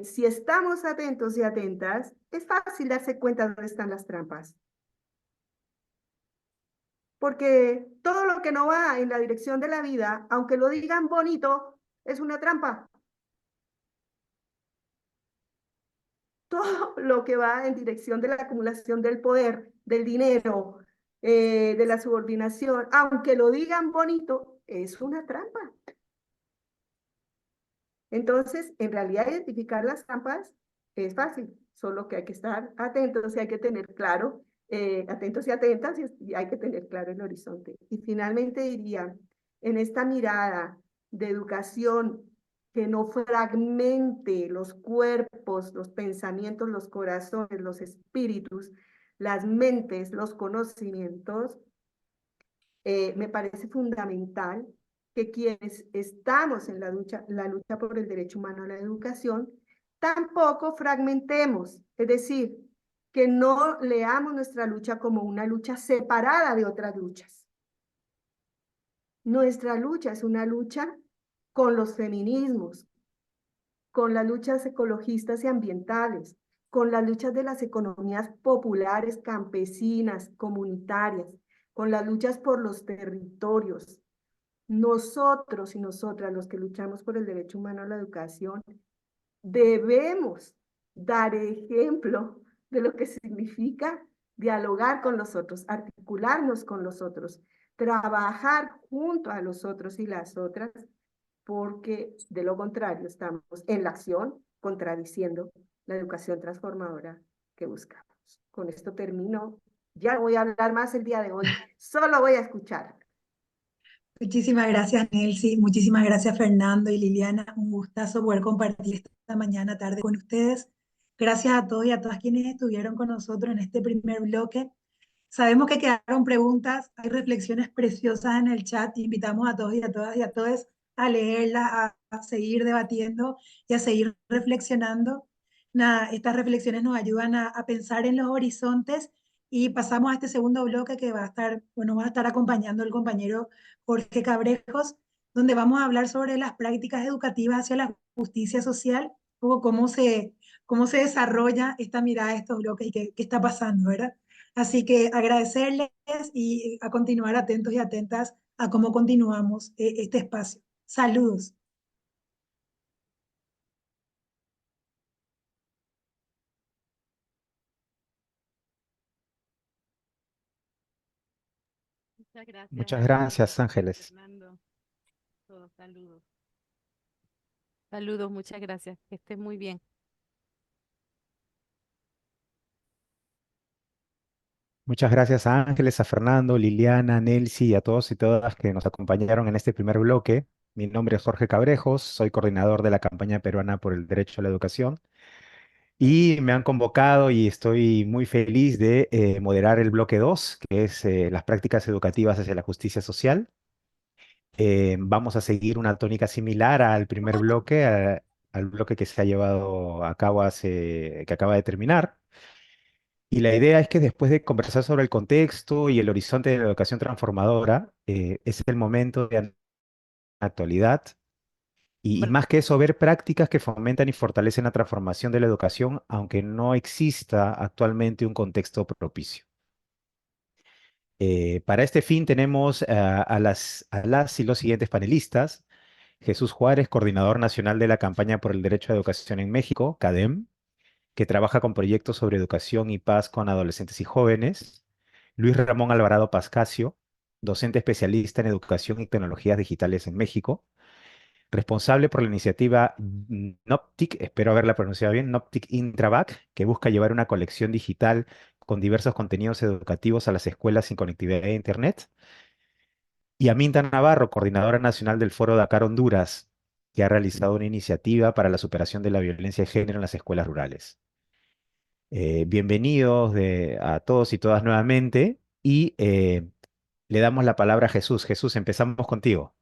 si estamos atentos y atentas, es fácil darse cuenta de dónde están las trampas. Porque todo lo que no va en la dirección de la vida, aunque lo digan bonito, es una trampa. Todo lo que va en dirección de la acumulación del poder, del dinero, de la subordinación, aunque lo digan bonito, es una trampa. Entonces, en realidad, identificar las trampas es fácil, solo que hay que estar atentos y hay que tener claro, atentos y atentas, y hay que tener claro el horizonte. Y finalmente diría, en esta mirada de educación que no fragmente los cuerpos, los pensamientos, los corazones, los espíritus, las mentes, los conocimientos, me parece fundamental que quienes estamos en la lucha por el derecho humano a la educación, tampoco fragmentemos, es decir, que no leamos nuestra lucha como una lucha separada de otras luchas. Nuestra lucha es una lucha con los feminismos, con las luchas ecologistas y ambientales, con las luchas de las economías populares, campesinas, comunitarias, con las luchas por los territorios. Nosotros y nosotras, los que luchamos por el derecho humano a la educación, debemos dar ejemplo de lo que significa dialogar con los otros, articularnos con los otros, trabajar junto a los otros y las otras, porque de lo contrario estamos en la acción contradiciendo la educación transformadora que buscamos. Con esto termino. Ya no voy a hablar más el día de hoy, solo voy a escuchar. Muchísimas gracias, Nelcy. Muchísimas gracias, Fernando y Liliana. Un gustazo poder compartir esta mañana, tarde con ustedes. Gracias a todos y a todas quienes estuvieron con nosotros en este primer bloque. Sabemos que quedaron preguntas, hay reflexiones preciosas en el chat. Invitamos a todos y a todas y a todos a leerlas, a seguir debatiendo y a seguir reflexionando. Nada, estas reflexiones nos ayudan a pensar en los horizontes y pasamos a este segundo bloque que va a estar, bueno, va a estar acompañando el compañero Jorge Cabrejos, donde vamos a hablar sobre las prácticas educativas hacia la justicia social, o cómo se desarrolla esta mirada de estos bloques y qué está pasando, ¿verdad? Así que agradecerles y a continuar atentos y atentas a cómo continuamos este espacio. Saludos. Muchas gracias, Muchas Daniel, gracias, Ángeles. Fernando. Todos saludos. Saludos, muchas gracias. Que estés muy bien. Muchas gracias a Ángeles, a Fernando, Liliana, Nelcy y a todos y todas que nos acompañaron en este primer bloque. Mi nombre es Jorge Cabrejos, soy coordinador de la campaña peruana por el derecho a la educación y me han convocado y estoy muy feliz de moderar el bloque 2, que es las prácticas educativas hacia la justicia social. Vamos a seguir una tónica similar al primer bloque, al bloque que se ha llevado a cabo que acaba de terminar. Y la idea es que después de conversar sobre el contexto y el horizonte de la educación transformadora, es el momento de la actualidad y más que eso, ver prácticas que fomentan y fortalecen la transformación de la educación, aunque no exista actualmente un contexto propicio. Para este fin tenemos a las y los siguientes panelistas. Jesús Juárez, coordinador nacional de la campaña por el derecho a educación en México, CADEM, que trabaja con proyectos sobre educación y paz con adolescentes y jóvenes. Luis Ramón Alvarado Pascasio, docente especialista en educación y tecnologías digitales en México, responsable por la iniciativa Noptic, espero haberla pronunciado bien, Noptic Intravac, que busca llevar una colección digital con diversos contenidos educativos a las escuelas sin conectividad a Internet. Y Aminta Navarro, coordinadora nacional del Foro Dakar Honduras, que ha realizado una iniciativa para la superación de la violencia de género en las escuelas rurales. Bienvenidos a todos y todas nuevamente y le damos la palabra a Jesús. Jesús, empezamos contigo.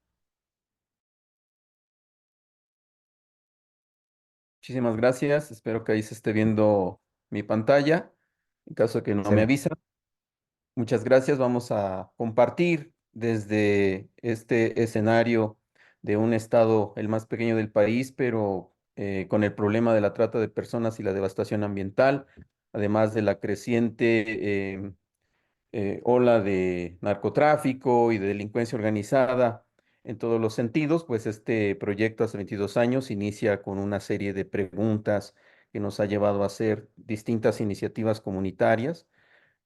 Muchísimas gracias. Espero que ahí se esté viendo mi pantalla. En caso de que no me avisa, muchas gracias. Vamos a compartir desde este escenario de un estado el más pequeño del país, pero con el problema de la trata de personas y la devastación ambiental, además de la creciente ola de narcotráfico y de delincuencia organizada en todos los sentidos, pues este proyecto hace 22 años inicia con una serie de preguntas que nos ha llevado a hacer distintas iniciativas comunitarias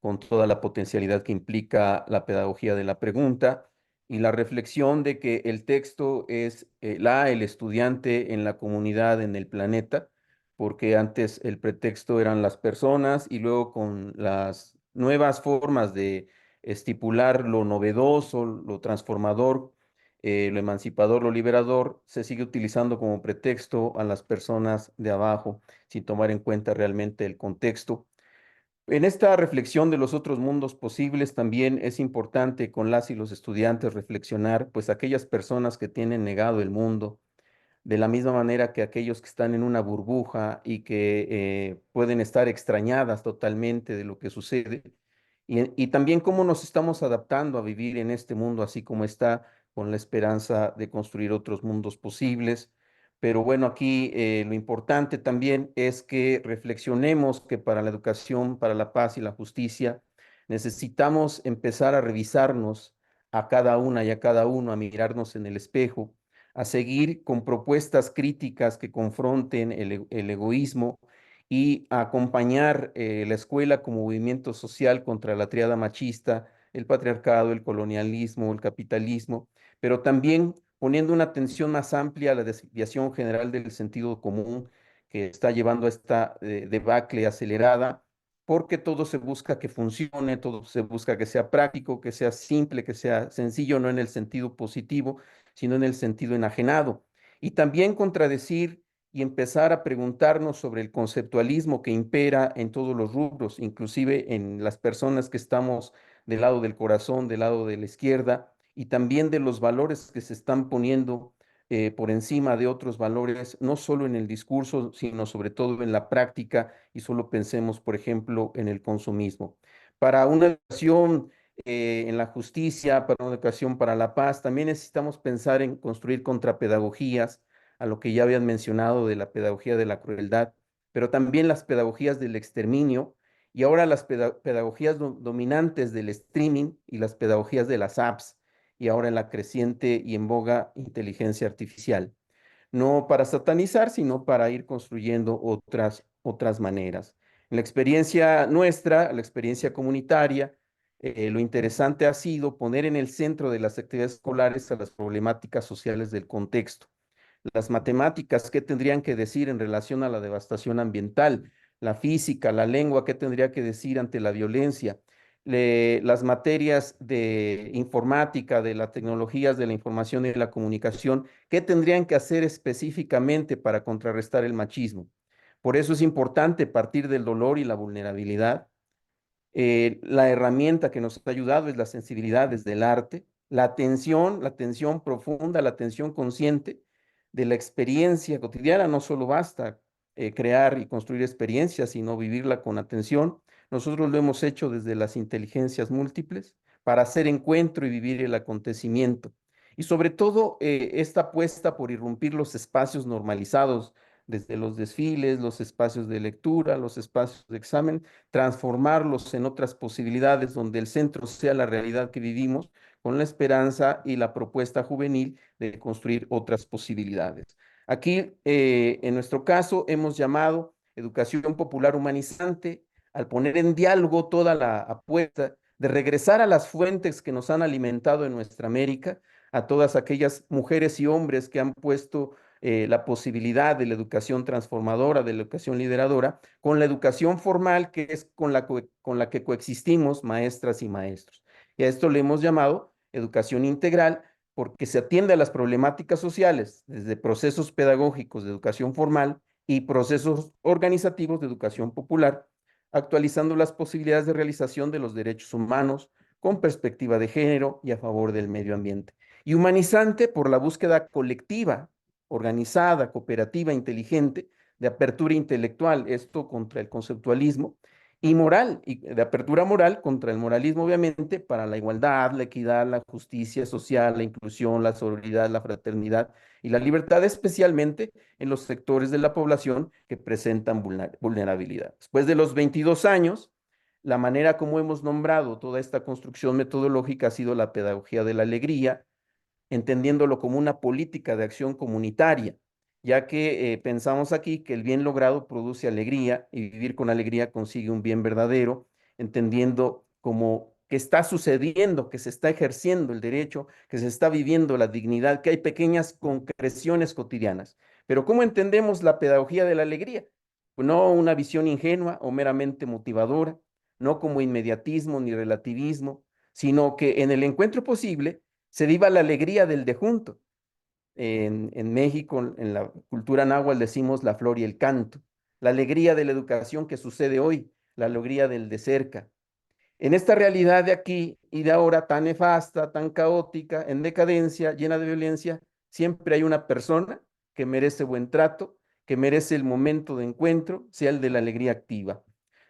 con toda la potencialidad que implica la pedagogía de la pregunta y la reflexión de que el texto es el estudiante en la comunidad, en el planeta, porque antes el pretexto eran las personas y luego con las nuevas formas de estipular lo novedoso, lo transformador, lo emancipador, lo liberador, se sigue utilizando como pretexto a las personas de abajo, sin tomar en cuenta realmente el contexto. En esta reflexión de los otros mundos posibles también es importante con las y los estudiantes reflexionar, pues aquellas personas que tienen negado el mundo, de la misma manera que aquellos que están en una burbuja y que pueden estar extrañadas totalmente de lo que sucede, y también cómo nos estamos adaptando a vivir en este mundo así como está, con la esperanza de construir otros mundos posibles. Pero bueno, aquí lo importante también es que reflexionemos que para la educación, para la paz y la justicia, necesitamos empezar a revisarnos a cada una y a cada uno, a mirarnos en el espejo, a seguir con propuestas críticas que confronten el egoísmo y a acompañar la escuela como movimiento social contra la triada machista, el patriarcado, el colonialismo, el capitalismo, pero también poniendo una atención más amplia a la desviación general del sentido común que está llevando a esta debacle acelerada, porque todo se busca que funcione, todo se busca que sea práctico, que sea simple, que sea sencillo, no en el sentido positivo, sino en el sentido enajenado. Y también contradecir y empezar a preguntarnos sobre el conceptualismo que impera en todos los rubros, inclusive en las personas que estamos del lado del corazón, del lado de la izquierda, y también de los valores que se están poniendo por encima de otros valores, no solo en el discurso, sino sobre todo en la práctica, y solo pensemos, por ejemplo, en el consumismo. Para una educación en la justicia, para una educación para la paz, también necesitamos pensar en construir contrapedagogías a lo que ya habían mencionado de la pedagogía de la crueldad, pero también las pedagogías del exterminio y ahora las pedagogías dominantes del streaming y las pedagogías de las apps y ahora en la creciente y en boga inteligencia artificial. No para satanizar, sino para ir construyendo otras maneras. En la experiencia nuestra, la experiencia comunitaria, lo interesante ha sido poner en el centro de las actividades escolares a las problemáticas sociales del contexto. Las matemáticas, ¿qué tendrían que decir en relación a la devastación ambiental? La física, la lengua, ¿qué tendría que decir ante la violencia? Las materias de informática, de las tecnologías de la información y la comunicación, ¿qué tendrían que hacer específicamente para contrarrestar el machismo? Por eso es importante partir del dolor y la vulnerabilidad. La herramienta que nos ha ayudado es la sensibilidad desde el arte, la atención profunda, la atención consciente de la experiencia cotidiana. No solo basta crear y construir experiencias, sino vivirla con atención. Nosotros lo hemos hecho desde las inteligencias múltiples para hacer encuentro y vivir el acontecimiento. Y sobre todo, esta apuesta por irrumpir los espacios normalizados, desde los desfiles, los espacios de lectura, los espacios de examen, transformarlos en otras posibilidades donde el centro sea la realidad que vivimos, con la esperanza y la propuesta juvenil de construir otras posibilidades. Aquí, en nuestro caso, hemos llamado educación popular humanizante, al poner en diálogo toda la apuesta de regresar a las fuentes que nos han alimentado en nuestra América, a todas aquellas mujeres y hombres que han puesto la posibilidad de la educación transformadora, de la educación lideradora, con la educación formal, que es con la que coexistimos maestras y maestros. Y a esto le hemos llamado educación integral, porque se atiende a las problemáticas sociales desde procesos pedagógicos de educación formal y procesos organizativos de educación popular, actualizando las posibilidades de realización de los derechos humanos con perspectiva de género y a favor del medio ambiente. Y humanizante por la búsqueda colectiva, organizada, cooperativa, inteligente, de apertura intelectual, esto contra el conceptualismo, y moral, y de apertura moral contra el moralismo, obviamente, para la igualdad, la equidad, la justicia social, la inclusión, la sororidad, la fraternidad y la libertad, especialmente en los sectores de la población que presentan vulnerabilidad. Después de los 22 años, la manera como hemos nombrado toda esta construcción metodológica ha sido la pedagogía de la alegría, entendiéndolo como una política de acción comunitaria, ya que pensamos aquí que el bien logrado produce alegría y vivir con alegría consigue un bien verdadero, entendiendo como que está sucediendo, que se está ejerciendo el derecho, que se está viviendo la dignidad, que hay pequeñas concreciones cotidianas. Pero ¿cómo entendemos la pedagogía de la alegría? Pues no una visión ingenua o meramente motivadora, no como inmediatismo ni relativismo, sino que en el encuentro posible se viva la alegría del de junto. En México, en la cultura náhuatl, decimos la flor y el canto, la alegría de la educación que sucede hoy, la alegría del de cerca. En esta realidad de aquí y de ahora tan nefasta, tan caótica, en decadencia, llena de violencia, siempre hay una persona que merece buen trato, que merece el momento de encuentro, sea el de la alegría activa.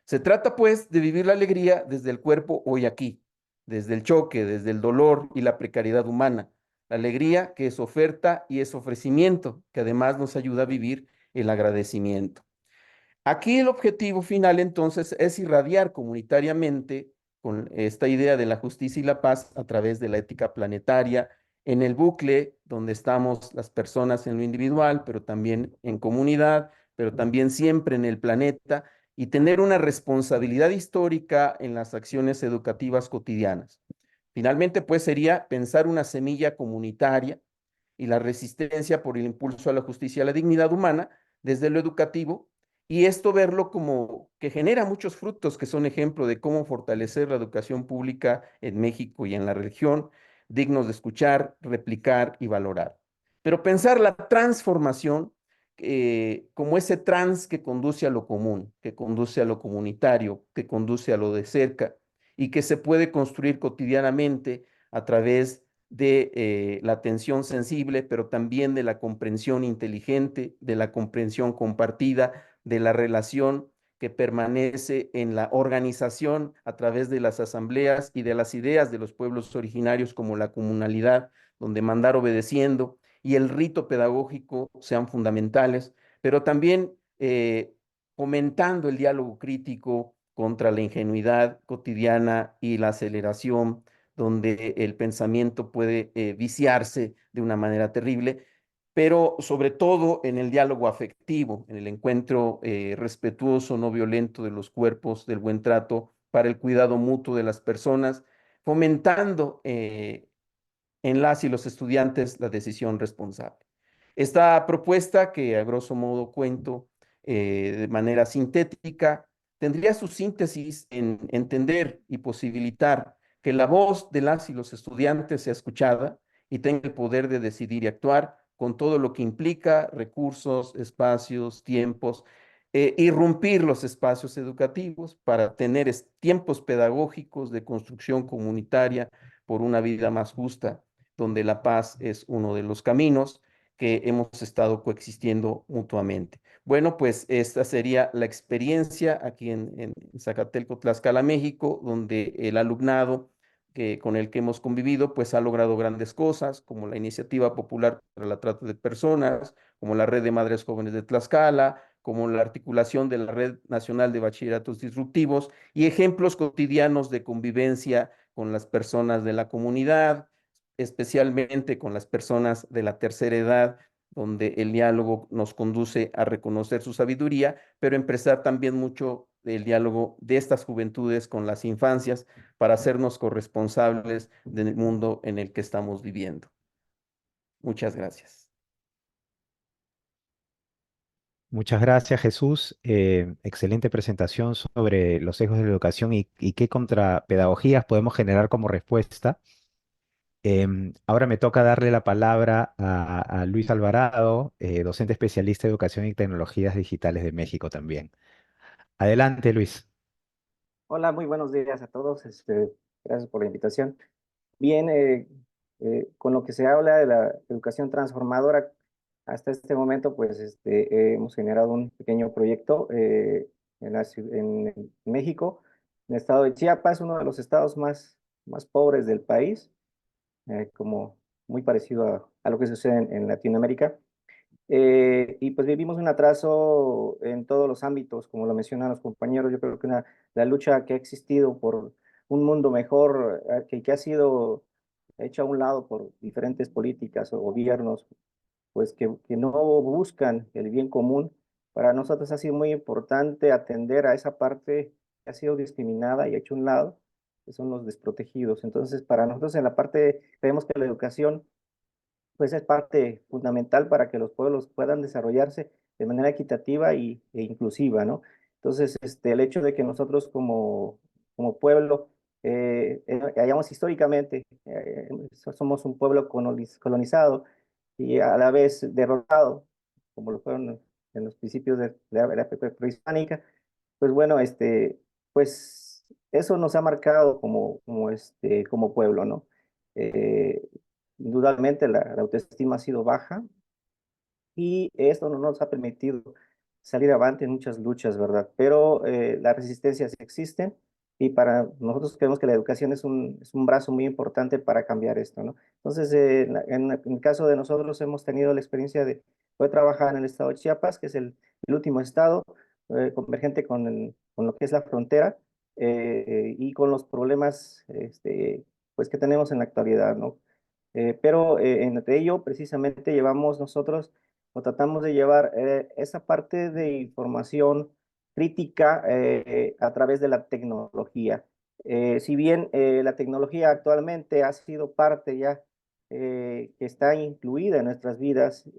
Se trata, pues, de vivir la alegría desde el cuerpo hoy aquí, desde el choque, desde el dolor y la precariedad humana. La alegría que es oferta y es ofrecimiento, que además nos ayuda a vivir el agradecimiento. Aquí el objetivo final, entonces, es irradiar comunitariamente con esta idea de la justicia y la paz a través de la ética planetaria, en el bucle donde estamos las personas en lo individual, pero también en comunidad, pero también siempre en el planeta, y tener una responsabilidad histórica en las acciones educativas cotidianas. Finalmente, pues, sería pensar una semilla comunitaria y la resistencia por el impulso a la justicia y a la dignidad humana desde lo educativo, y esto verlo como que genera muchos frutos que son ejemplo de cómo fortalecer la educación pública en México y en la región, dignos de escuchar, replicar y valorar. Pero pensar la transformación como ese trans que conduce a lo común, que conduce a lo comunitario, que conduce a lo de cerca y que se puede construir cotidianamente a través de la atención sensible, pero también de la comprensión inteligente, de la comprensión compartida, de la relación que permanece en la organización a través de las asambleas y de las ideas de los pueblos originarios como la comunalidad, donde mandar obedeciendo y el rito pedagógico sean fundamentales, pero también fomentando el diálogo crítico contra la ingenuidad cotidiana y la aceleración, donde el pensamiento puede viciarse de una manera terrible, pero sobre todo en el diálogo afectivo, en el encuentro respetuoso, no violento de los cuerpos, del buen trato, para el cuidado mutuo de las personas, fomentando en las y los estudiantes la decisión responsable. Esta propuesta, que a grosso modo cuento de manera sintética, tendría su síntesis en entender y posibilitar que la voz de las y los estudiantes sea escuchada y tenga el poder de decidir y actuar con todo lo que implica recursos, espacios, tiempos, irrumpir los espacios educativos para tener tiempos pedagógicos de construcción comunitaria por una vida más justa, donde la paz es uno de los caminos que hemos estado coexistiendo mutuamente. Bueno, pues esta sería la experiencia aquí en Zacatelco, Tlaxcala, México, donde el alumnado con el que hemos convivido, pues ha logrado grandes cosas, como la Iniciativa Popular para la Trata de Personas, como la Red de Madres Jóvenes de Tlaxcala, como la articulación de la Red Nacional de Bachilleratos Disruptivos y ejemplos cotidianos de convivencia con las personas de la comunidad, especialmente con las personas de la tercera edad, donde el diálogo nos conduce a reconocer su sabiduría, pero empezar también mucho el diálogo de estas juventudes con las infancias para hacernos corresponsables del mundo en el que estamos viviendo. Muchas gracias. Muchas gracias, Jesús. Excelente presentación sobre los sesgos de la educación y qué contrapedagogías podemos generar como respuesta. Ahora me toca darle la palabra a Luis Alvarado, docente especialista de Educación y Tecnologías Digitales de México también. Adelante, Luis. Hola, muy buenos días a todos. Gracias por la invitación. Bien, con lo que se habla de la educación transformadora, hasta este momento, pues hemos generado un pequeño proyecto en México, en el estado de Chiapas, uno de los estados más pobres del país, como muy parecido a lo que sucede en Latinoamérica. Y pues vivimos un atraso en todos los ámbitos, como lo mencionan los compañeros. Yo creo que la lucha que ha existido por un mundo mejor, que ha sido hecha a un lado por diferentes políticas o gobiernos, pues que no buscan el bien común. Para nosotros ha sido muy importante atender a esa parte que ha sido discriminada y hecha a un lado, que son los desprotegidos. Entonces, para nosotros en la parte, creemos que la educación pues es parte fundamental para que los pueblos puedan desarrollarse de manera equitativa e inclusiva, ¿no? Entonces, el hecho de que nosotros como pueblo hayamos históricamente, somos un pueblo colonizado y a la vez derrotado, como lo fueron en los principios de la era prehispánica, pues bueno, pues eso nos ha marcado como pueblo, ¿no? Eh, Indudablemente la autoestima ha sido baja y esto no nos ha permitido salir avante en muchas luchas, ¿verdad? Pero las resistencias existen y para nosotros creemos que la educación es un brazo muy importante para cambiar esto, ¿no? Entonces, en el caso de nosotros hemos tenido la experiencia de poder trabajar en el estado de Chiapas, que es el último estado convergente con lo que es la frontera y con los problemas pues que tenemos en la actualidad, ¿no? Pero entre ello, precisamente, llevamos nosotros, o tratamos de llevar esa parte de información crítica a través de la tecnología. Si bien la tecnología actualmente ha sido parte ya que está incluida en nuestras vidas,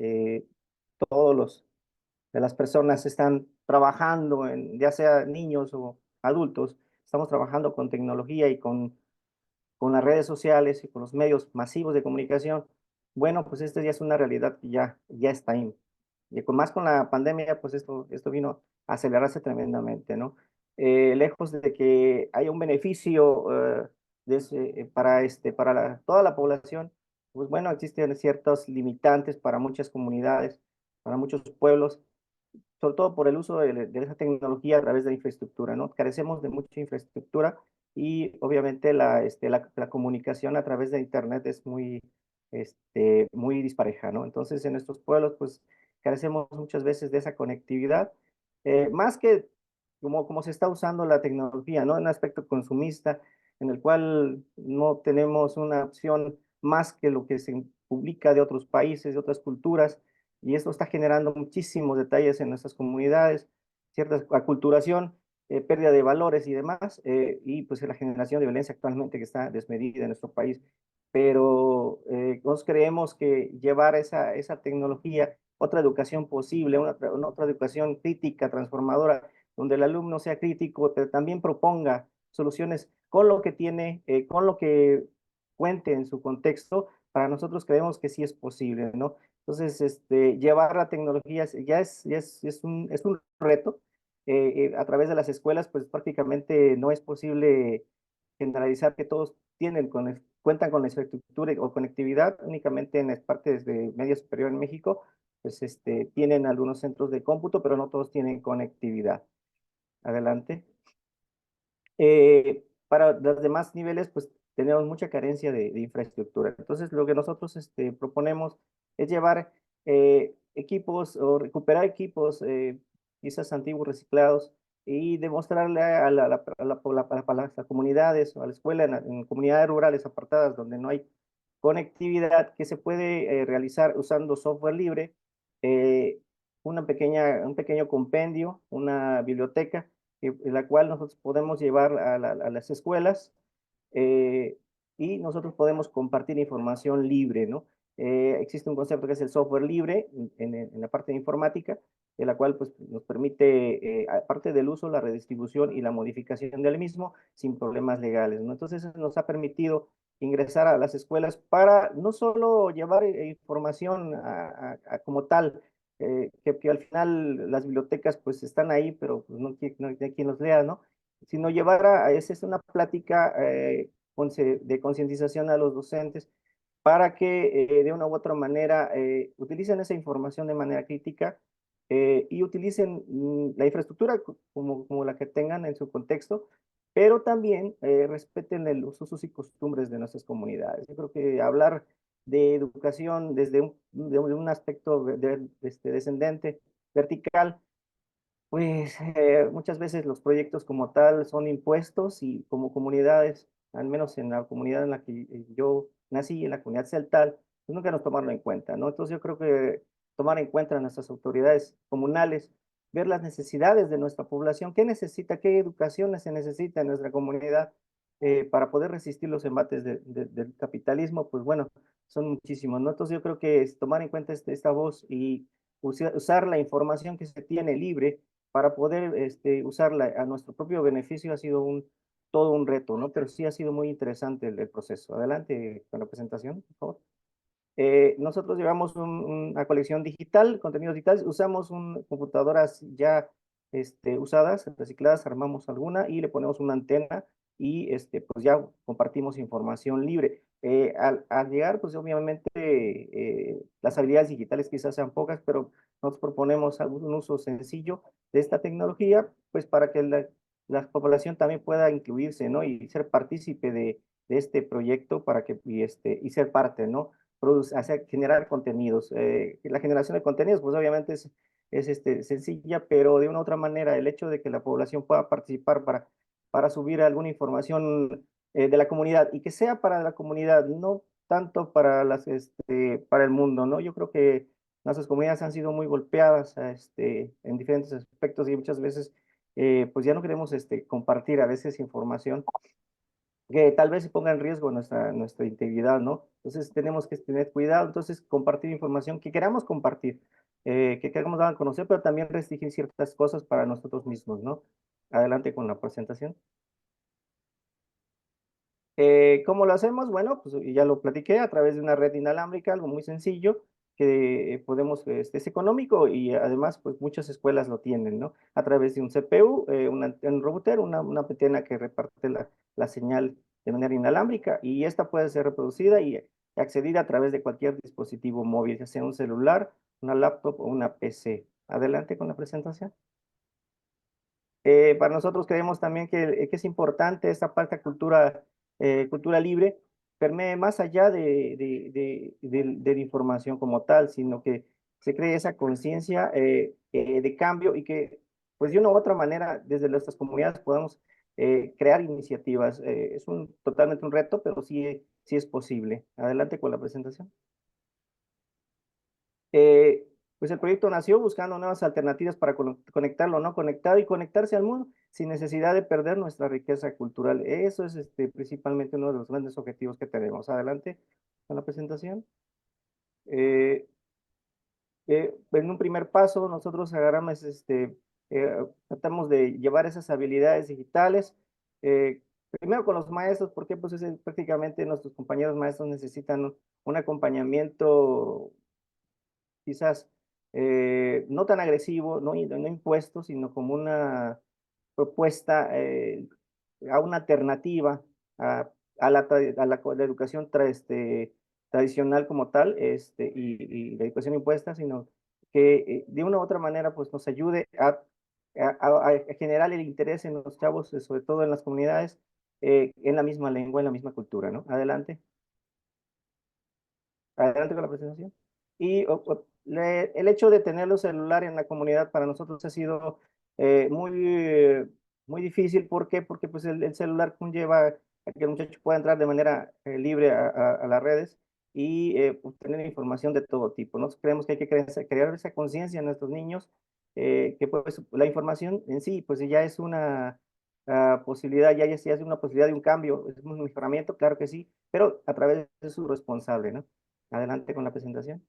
todos los de las personas están trabajando, ya sea niños o adultos, estamos trabajando con tecnología y con las redes sociales y con los medios masivos de comunicación. Bueno, pues esto ya es una realidad que ya está ahí. Y más con la pandemia, pues esto vino a acelerarse tremendamente, ¿no? Lejos de que haya un beneficio para toda la población, pues bueno, existen ciertos limitantes para muchas comunidades, para muchos pueblos, sobre todo por el uso de esa tecnología a través de la infraestructura, ¿no? Carecemos de mucha infraestructura y obviamente la comunicación a través de Internet es muy dispareja, ¿no? Entonces en estos pueblos pues carecemos muchas veces de esa conectividad más que como se está usando la tecnología, ¿no? En un aspecto consumista, en el cual no tenemos una opción más que lo que se publica de otros países, de otras culturas, y esto está generando muchísimos detalles en nuestras comunidades, cierta aculturación, pérdida de valores y demás, y pues la generación de violencia actualmente que está desmedida en nuestro país. Pero nos creemos que llevar esa tecnología, otra educación posible, una otra educación crítica, transformadora, donde el alumno sea crítico, pero también proponga soluciones con lo que tiene, con lo que cuente en su contexto, para nosotros creemos que sí es posible, ¿no? Entonces, llevar la tecnología es un reto. A través de las escuelas, pues prácticamente no es posible generalizar que todos cuentan con la infraestructura o conectividad, únicamente en las partes de medio superior en México, pues tienen algunos centros de cómputo, pero no todos tienen conectividad. Adelante. Para los demás niveles, pues tenemos mucha carencia de infraestructura. Entonces, lo que nosotros proponemos es llevar equipos o recuperar equipos, quizás antiguos reciclados, y demostrarle a las comunidades o a la escuela en comunidades rurales apartadas donde no hay conectividad, que se puede realizar usando software libre, eh, un pequeño compendio, una biblioteca, en la cual nosotros podemos llevar a las escuelas, eh, y nosotros podemos compartir información libre, ¿no? Existe un concepto que es el software libre en la parte de informática, de la cual pues, nos permite, aparte del uso, la redistribución y la modificación del mismo sin problemas legales, ¿no? Entonces, eso nos ha permitido ingresar a las escuelas para no solo llevar información como tal, que al final las bibliotecas pues están ahí, pero pues, no hay quien los lea, ¿no? Sino llevar esa es una plática de concientización a los docentes para que de una u otra manera utilicen esa información de manera crítica, y utilicen la infraestructura como la que tengan en su contexto, pero también respeten los usos y costumbres de nuestras comunidades. Yo creo que hablar de educación desde un aspecto descendente, vertical, pues muchas veces los proyectos como tal son impuestos, y como comunidades, al menos en la comunidad en la que yo nací, en la comunidad celtal, pues nunca nos tomaron en cuenta, ¿no? Entonces yo creo que tomar en cuenta a nuestras autoridades comunales, ver las necesidades de nuestra población, qué necesita, qué educación se necesita en nuestra comunidad, para poder resistir los embates del capitalismo, pues bueno, son muchísimos, ¿no? Entonces yo creo que es tomar en cuenta esta voz y usar la información que se tiene libre para poder usarla a nuestro propio beneficio ha sido todo un reto, ¿no? Pero sí ha sido muy interesante el proceso. Adelante con la presentación, por favor. Nosotros llevamos una colección digital, contenidos digitales, usamos computadoras ya usadas, recicladas, armamos alguna y le ponemos una antena, y pues ya compartimos información libre. Al llegar, pues obviamente las habilidades digitales quizás sean pocas, pero nos proponemos un uso sencillo de esta tecnología, pues para que la población también pueda incluirse, ¿no? Y ser partícipe de este proyecto y ser parte, ¿no? Generar contenidos. La generación de contenidos, pues obviamente es sencilla, pero de una u otra manera, el hecho de que la población pueda participar para subir alguna información de la comunidad, y que sea para la comunidad, no tanto para el mundo, ¿no? Yo creo que nuestras comunidades han sido muy golpeadas en diferentes aspectos, y muchas veces pues ya no queremos compartir a veces información que tal vez se ponga en riesgo nuestra integridad, ¿no? Entonces tenemos que tener cuidado, entonces compartir información que queramos compartir, que queramos dar a conocer, pero también restringir ciertas cosas para nosotros mismos, ¿no? Adelante con la presentación. ¿Cómo lo hacemos? Bueno, pues ya lo platiqué a través de una red inalámbrica, algo muy sencillo, que es económico, y además, pues muchas escuelas lo tienen, ¿no? A través de un CPU, un router, una antena que reparte la señal de manera inalámbrica, y esta puede ser reproducida y accedida a través de cualquier dispositivo móvil, ya sea un celular, una laptop o una PC. Adelante con la presentación. Para nosotros creemos también que es importante esta parte de cultura libre, permee más allá de la información como tal, sino que se cree esa conciencia de cambio, y que pues de una u otra manera, desde nuestras comunidades podamos crear iniciativas. Es totalmente un reto, pero sí, sí es posible. Adelante con la presentación. Pues el proyecto nació buscando nuevas alternativas para conectar lo no conectado y conectarse al mundo sin necesidad de perder nuestra riqueza cultural. Eso es principalmente uno de los grandes objetivos que tenemos. Adelante con la presentación. En un primer paso, nosotros agarramos, tratamos de llevar esas habilidades digitales, primero con los maestros, porque pues prácticamente nuestros compañeros maestros necesitan un acompañamiento quizás no tan agresivo, no impuesto, sino como una propuesta a una alternativa a la educación tradicional como tal y la educación impuesta, sino que de una u otra manera pues, nos ayude a generar el interés en los chavos, sobre todo en las comunidades, en la misma lengua, en la misma cultura, ¿no? Adelante. Adelante con la presentación. Y el hecho de tener los celulares en la comunidad para nosotros ha sido muy difícil. ¿Por qué? Porque pues, el celular conlleva a que el muchacho pueda entrar de manera libre a las redes y obtener información de todo tipo. Nosotros creemos que hay que crear esa conciencia en nuestros niños, que pues, la información en sí pues ya es una posibilidad, ya es una posibilidad de un cambio, es un mejoramiento, claro que sí, pero a través de su responsable, ¿no? Adelante con la presentación.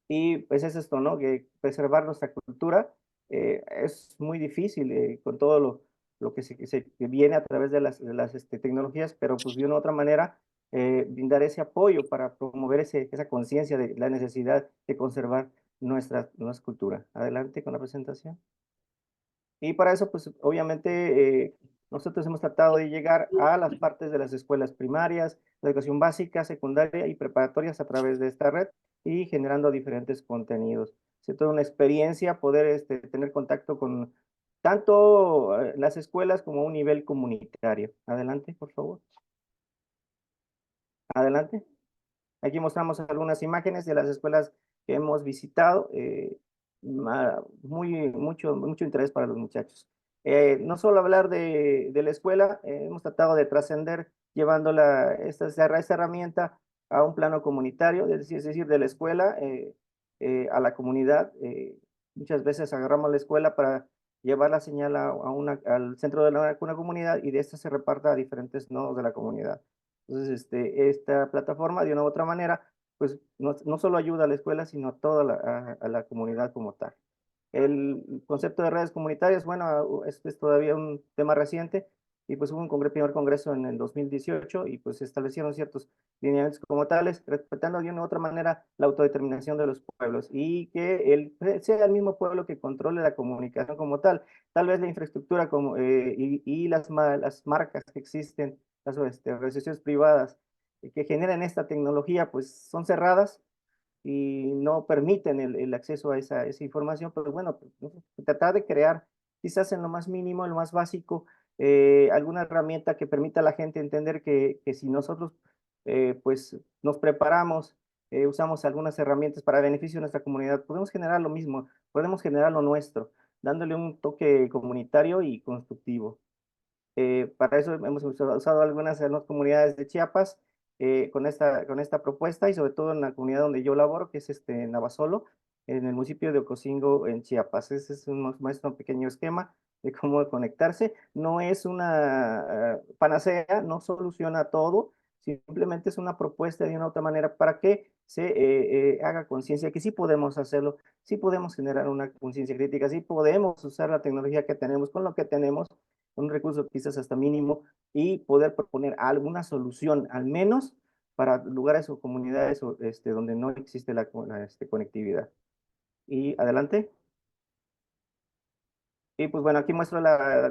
Y pues es esto, ¿no? Que preservar nuestra cultura es muy difícil con todo lo que viene a través de las tecnologías, pero pues de una u otra manera brindar ese apoyo para promover esa conciencia de la necesidad de conservar nuestra cultura. Adelante con la presentación. Y para eso, pues obviamente nosotros hemos tratado de llegar a las partes de las escuelas primarias, la educación básica, secundaria y preparatorias a través de esta red y generando diferentes contenidos. Es toda una experiencia poder tener contacto con tanto las escuelas como a un nivel comunitario. Adelante, por favor. Adelante. Aquí mostramos algunas imágenes de las escuelas que hemos visitado. Mucho interés para los muchachos. No solo hablar de la escuela, hemos tratado de trascender llevando esta herramienta a un plano comunitario, es decir, de la escuela a la comunidad. Muchas veces agarramos la escuela para llevar la señal al centro de una comunidad y de esta se reparta a diferentes nodos de la comunidad. Entonces, esta plataforma, de una u otra manera, pues no solo ayuda a la escuela, sino a toda a la comunidad como tal. El concepto de redes comunitarias, bueno, es todavía un tema reciente y pues hubo un primer congreso en el 2018 y pues se establecieron ciertos lineamientos como tales, respetando de una u otra manera la autodeterminación de los pueblos y que sea el mismo pueblo que controle la comunicación como tal. Tal vez la infraestructura y las marcas que existen, las organizaciones privadas que generan esta tecnología, pues son cerradas y no permiten el acceso a esa información, pero bueno, pues, tratar de crear quizás en lo más mínimo, en lo más básico, alguna herramienta que permita a la gente entender que si nosotros pues nos preparamos, usamos algunas herramientas para beneficio de nuestra comunidad, podemos generar lo mismo, podemos generar lo nuestro, dándole un toque comunitario y constructivo. Para eso hemos usado algunas comunidades de Chiapas con esta propuesta y sobre todo en la comunidad donde yo laboro, que es Navasolo, en el municipio de Ocosingo, en Chiapas. Ese es un pequeño esquema de cómo conectarse. No es una panacea, no soluciona todo, simplemente es una propuesta de una u otra manera para que se haga conciencia que sí podemos hacerlo, sí podemos generar una conciencia crítica, sí podemos usar la tecnología que tenemos con lo que tenemos un recurso quizás hasta mínimo y poder proponer alguna solución, al menos para lugares o comunidades donde no existe la conectividad. Y adelante. Y pues bueno, aquí muestro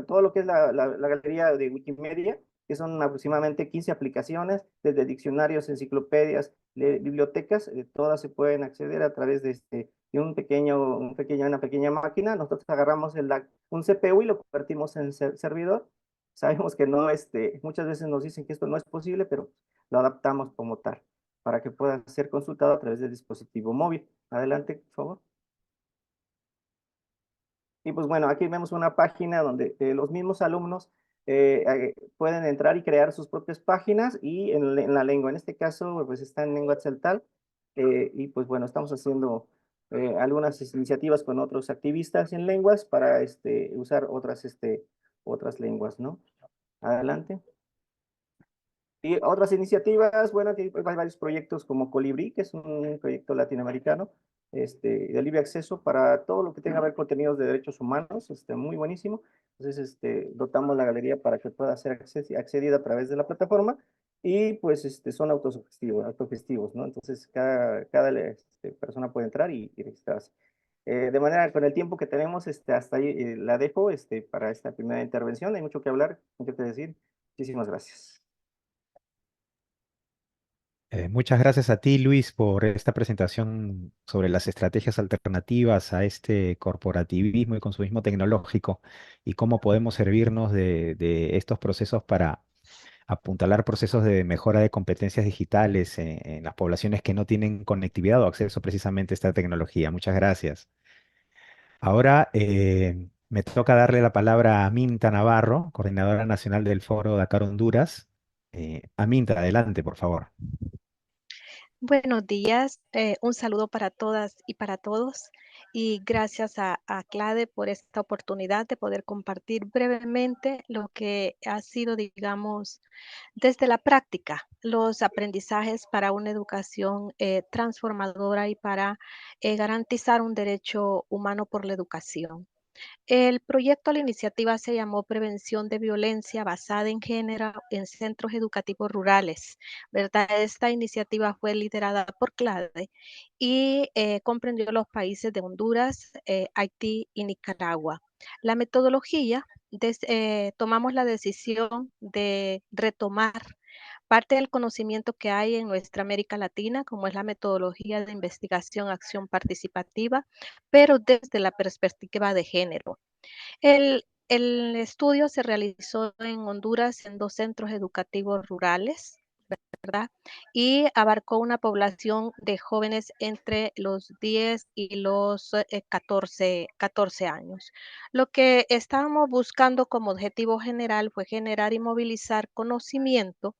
todo lo que es la galería de Wikimedia, que son aproximadamente 15 aplicaciones, desde diccionarios, enciclopedias, bibliotecas, todas se pueden acceder a través de una pequeña máquina. Nosotros agarramos un CPU y lo convertimos en servidor. Sabemos que no, muchas veces nos dicen que esto no es posible, pero lo adaptamos como tal, para que pueda ser consultado a través del dispositivo móvil. Adelante, por favor. Y pues bueno, aquí vemos una página donde los mismos alumnos pueden entrar y crear sus propias páginas y en la lengua. En este caso, pues está en lengua tzeltal. Y pues bueno, estamos haciendo algunas iniciativas con otros activistas en lenguas para usar otras lenguas, ¿no? Adelante. Y otras iniciativas, bueno, hay varios proyectos como Colibrí, que es un proyecto latinoamericano, de libre acceso para todo lo que tenga que ver con contenidos de derechos humanos, muy buenísimo. Entonces, dotamos la galería para que pueda ser accedida a través de la plataforma y pues son autogestivos, ¿no? Entonces, cada persona puede entrar y registrarse. De manera, con el tiempo que tenemos, hasta ahí la dejo para esta primera intervención. Hay mucho que hablar, mucho que decir. Muchísimas gracias. Muchas gracias a ti, Luis, por esta presentación sobre las estrategias alternativas a este corporativismo y consumismo tecnológico y cómo podemos servirnos de estos procesos para apuntalar procesos de mejora de competencias digitales en las poblaciones que no tienen conectividad o acceso precisamente a esta tecnología. Muchas gracias. Ahora me toca darle la palabra a Aminta Navarro, coordinadora nacional del Foro Dakar Honduras. Aminta, adelante, por favor. Buenos días, un saludo para todas y para todos y gracias a CLADE por esta oportunidad de poder compartir brevemente lo que ha sido, digamos, desde la práctica, los aprendizajes para una educación transformadora y para garantizar un derecho humano por la educación. El proyecto, la iniciativa se llamó Prevención de Violencia Basada en Género en Centros Educativos Rurales, ¿verdad? Esta iniciativa fue liderada por CLADE y comprendió los países de Honduras, Haití y Nicaragua. La metodología, tomamos la decisión de retomar parte del conocimiento que hay en nuestra América Latina, como es la metodología de investigación, acción participativa, pero desde la perspectiva de género. El estudio se realizó en Honduras en 2 centros educativos rurales, ¿verdad? Y abarcó una población de jóvenes entre los 10 y los 14 años. Lo que estábamos buscando como objetivo general fue generar y movilizar conocimiento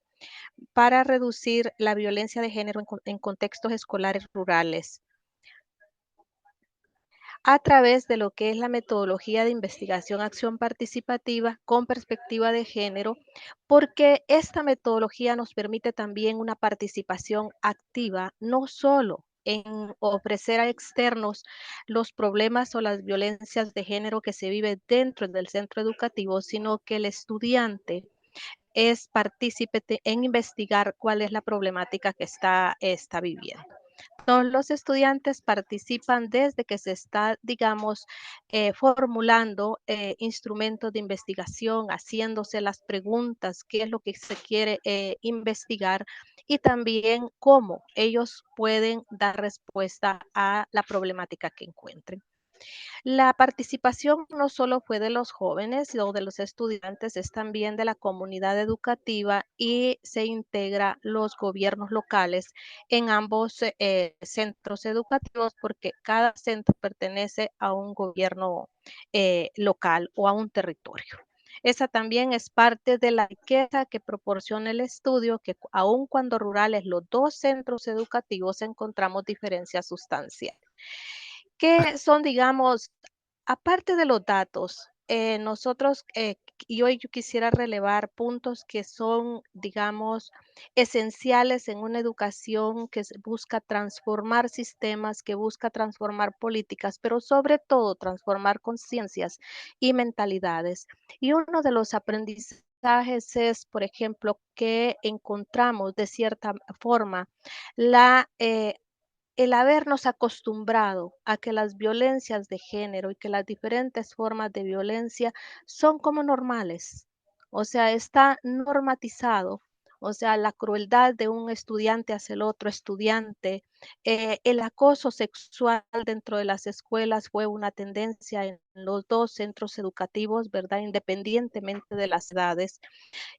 para reducir la violencia de género en contextos escolares rurales a través de lo que es la metodología de investigación acción participativa con perspectiva de género, porque esta metodología nos permite también una participación activa, no solo en ofrecer a externos los problemas o las violencias de género que se vive dentro del centro educativo, sino que el estudiante es partícipe en investigar cuál es la problemática que está viviendo. Todos los estudiantes participan desde que se está, digamos, formulando instrumentos de investigación, haciéndose las preguntas, qué es lo que se quiere investigar y también cómo ellos pueden dar respuesta a la problemática que encuentren. La participación no solo fue de los jóvenes o de los estudiantes, es también de la comunidad educativa y se integra los gobiernos locales en ambos centros educativos porque cada centro pertenece a un gobierno local o a un territorio. Esa también es parte de la riqueza que proporciona el estudio, que aun cuando rurales los 2 centros educativos encontramos diferencias sustanciales. ¿Qué son, digamos, aparte de los datos, nosotros, y hoy yo quisiera relevar puntos que son, digamos, esenciales en una educación que busca transformar sistemas, que busca transformar políticas, pero sobre todo transformar conciencias y mentalidades. Y uno de los aprendizajes es, por ejemplo, que encontramos de cierta forma la el habernos acostumbrado a que las violencias de género y que las diferentes formas de violencia son como normales. O sea, está normatizado. O sea, la crueldad de un estudiante hacia el otro estudiante, el acoso sexual dentro de las escuelas fue una tendencia en los 2 centros educativos, ¿verdad? Independientemente de las edades.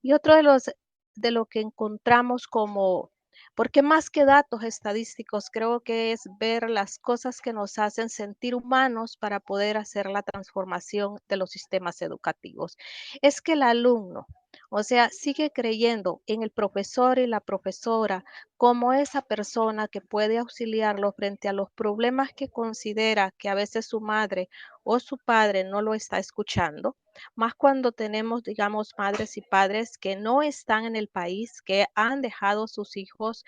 Y otro de lo que encontramos como Porque más que datos estadísticos, creo que es ver las cosas que nos hacen sentir humanos para poder hacer la transformación de los sistemas educativos. Es que el alumno, o sea, sigue creyendo en el profesor y la profesora como esa persona que puede auxiliarlo frente a los problemas que considera que a veces su madre o su padre no lo está escuchando, más cuando tenemos, digamos, madres y padres que no están en el país, que han dejado sus hijos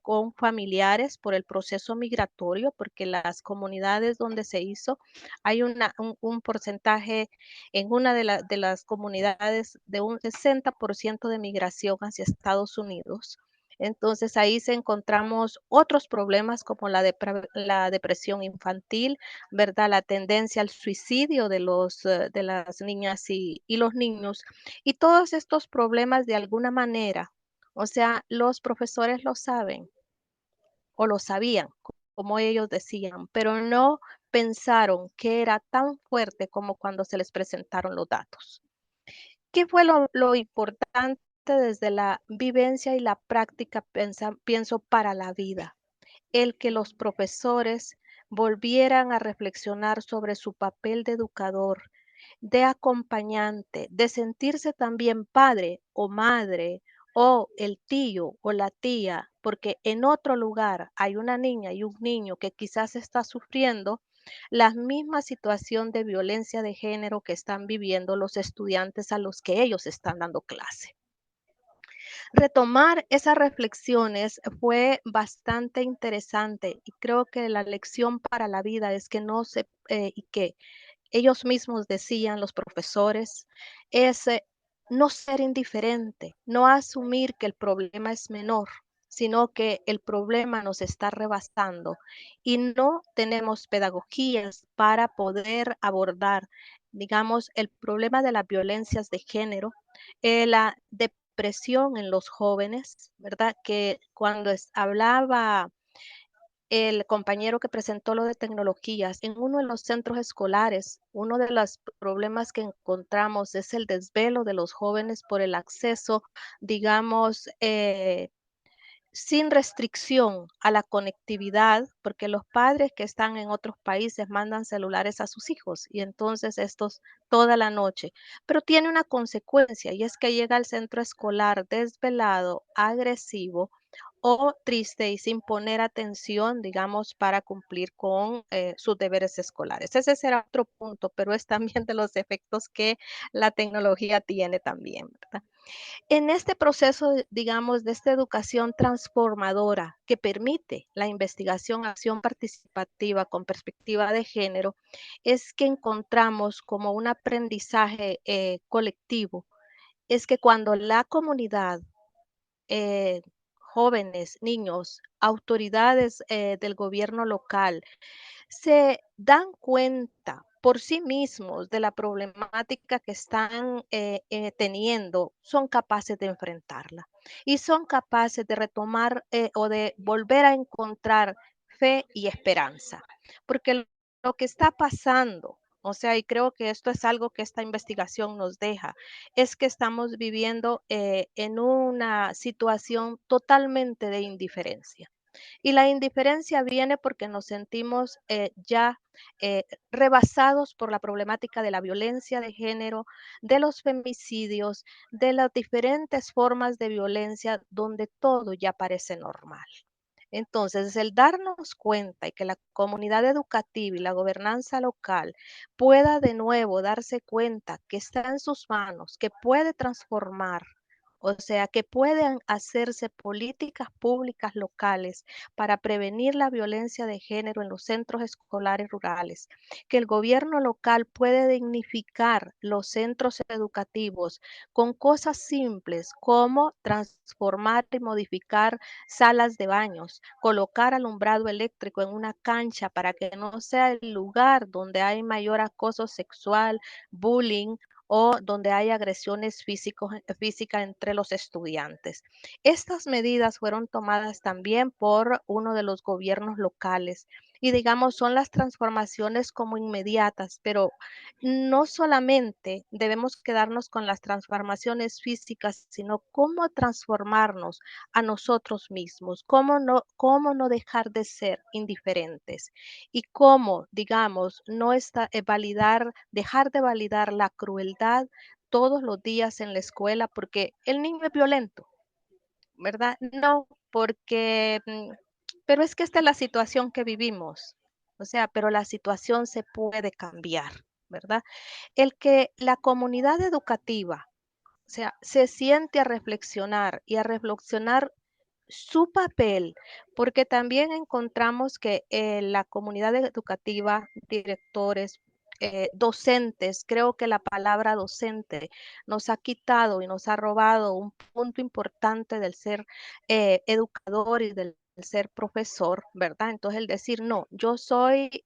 con familiares por el proceso migratorio, porque las comunidades donde se hizo, hay un porcentaje en una de las comunidades de un 60% de migración hacia Estados Unidos. Entonces ahí se encontramos otros problemas como la depresión infantil, ¿verdad? La tendencia al suicidio de las niñas y los niños. Y todos estos problemas de alguna manera, o sea, los profesores lo saben o lo sabían, como ellos decían, pero no pensaron que era tan fuerte como cuando se les presentaron los datos. ¿Qué fue lo importante desde la vivencia y la práctica, pienso, para la vida? El que los profesores volvieran a reflexionar sobre su papel de educador, de acompañante, de sentirse también padre o madre o el tío o la tía, porque en otro lugar hay una niña y un niño que quizás está sufriendo la misma situación de violencia de género que están viviendo los estudiantes a los que ellos están dando clase. Retomar esas reflexiones fue bastante interesante y creo que la lección para la vida es que no se, y que ellos mismos decían, los profesores, es no ser indiferente, no asumir que el problema es menor, sino que el problema nos está rebasando y no tenemos pedagogías para poder abordar, digamos, el problema de las violencias de género, la depresión en los jóvenes, ¿verdad? Que cuando hablaba el compañero que presentó lo de tecnologías, en uno de los centros escolares, uno de los problemas que encontramos es el desvelo de los jóvenes por el acceso, digamos, sin restricción a la conectividad, porque los padres que están en otros países mandan celulares a sus hijos y entonces estos toda la noche. Pero tiene una consecuencia y es que llega al centro escolar desvelado, agresivo o triste y sin poner atención, digamos, para cumplir con sus deberes escolares. Ese será otro punto, pero es también de los efectos que la tecnología tiene también, ¿verdad? En este proceso, digamos, de esta educación transformadora que permite la investigación, acción participativa con perspectiva de género, es que encontramos como un aprendizaje colectivo, es que cuando la comunidad, eh, jóvenes, niños, autoridades del gobierno local, se dan cuenta por sí mismos de la problemática que están teniendo, son capaces de enfrentarla y son capaces de retomar o de volver a encontrar fe y esperanza. Porque lo que está pasando, o sea, y creo que esto es algo que esta investigación nos deja, es que estamos viviendo en una situación totalmente de indiferencia. Y la indiferencia viene porque nos sentimos ya rebasados por la problemática de la violencia de género, de los femicidios, de las diferentes formas de violencia donde todo ya parece normal. Entonces, el darnos cuenta y que la comunidad educativa y la gobernanza local pueda de nuevo darse cuenta que está en sus manos, que puede transformar, o sea, que pueden hacerse políticas públicas locales para prevenir la violencia de género en los centros escolares rurales, que el gobierno local puede dignificar los centros educativos con cosas simples como transformar y modificar salas de baños, colocar alumbrado eléctrico en una cancha para que no sea el lugar donde hay mayor acoso sexual, bullying o donde hay agresiones físicas entre los estudiantes. Estas medidas fueron tomadas también por uno de los gobiernos locales y digamos son las transformaciones como inmediatas, pero no solamente debemos quedarnos con las transformaciones físicas, sino cómo transformarnos a nosotros mismos, cómo no dejar de ser indiferentes y cómo, digamos, no está, dejar de validar la crueldad todos los días en la escuela porque el niño es violento, ¿verdad? No, porque, pero es que esta es la situación que vivimos, o sea, pero la situación se puede cambiar, ¿verdad? El que la comunidad educativa, o sea, se siente a reflexionar y a reflexionar su papel, porque también encontramos que la comunidad educativa, directores, docentes, creo que la palabra docente nos ha quitado y nos ha robado un punto importante del ser educador y del ser profesor, ¿verdad? Entonces el decir, no, yo soy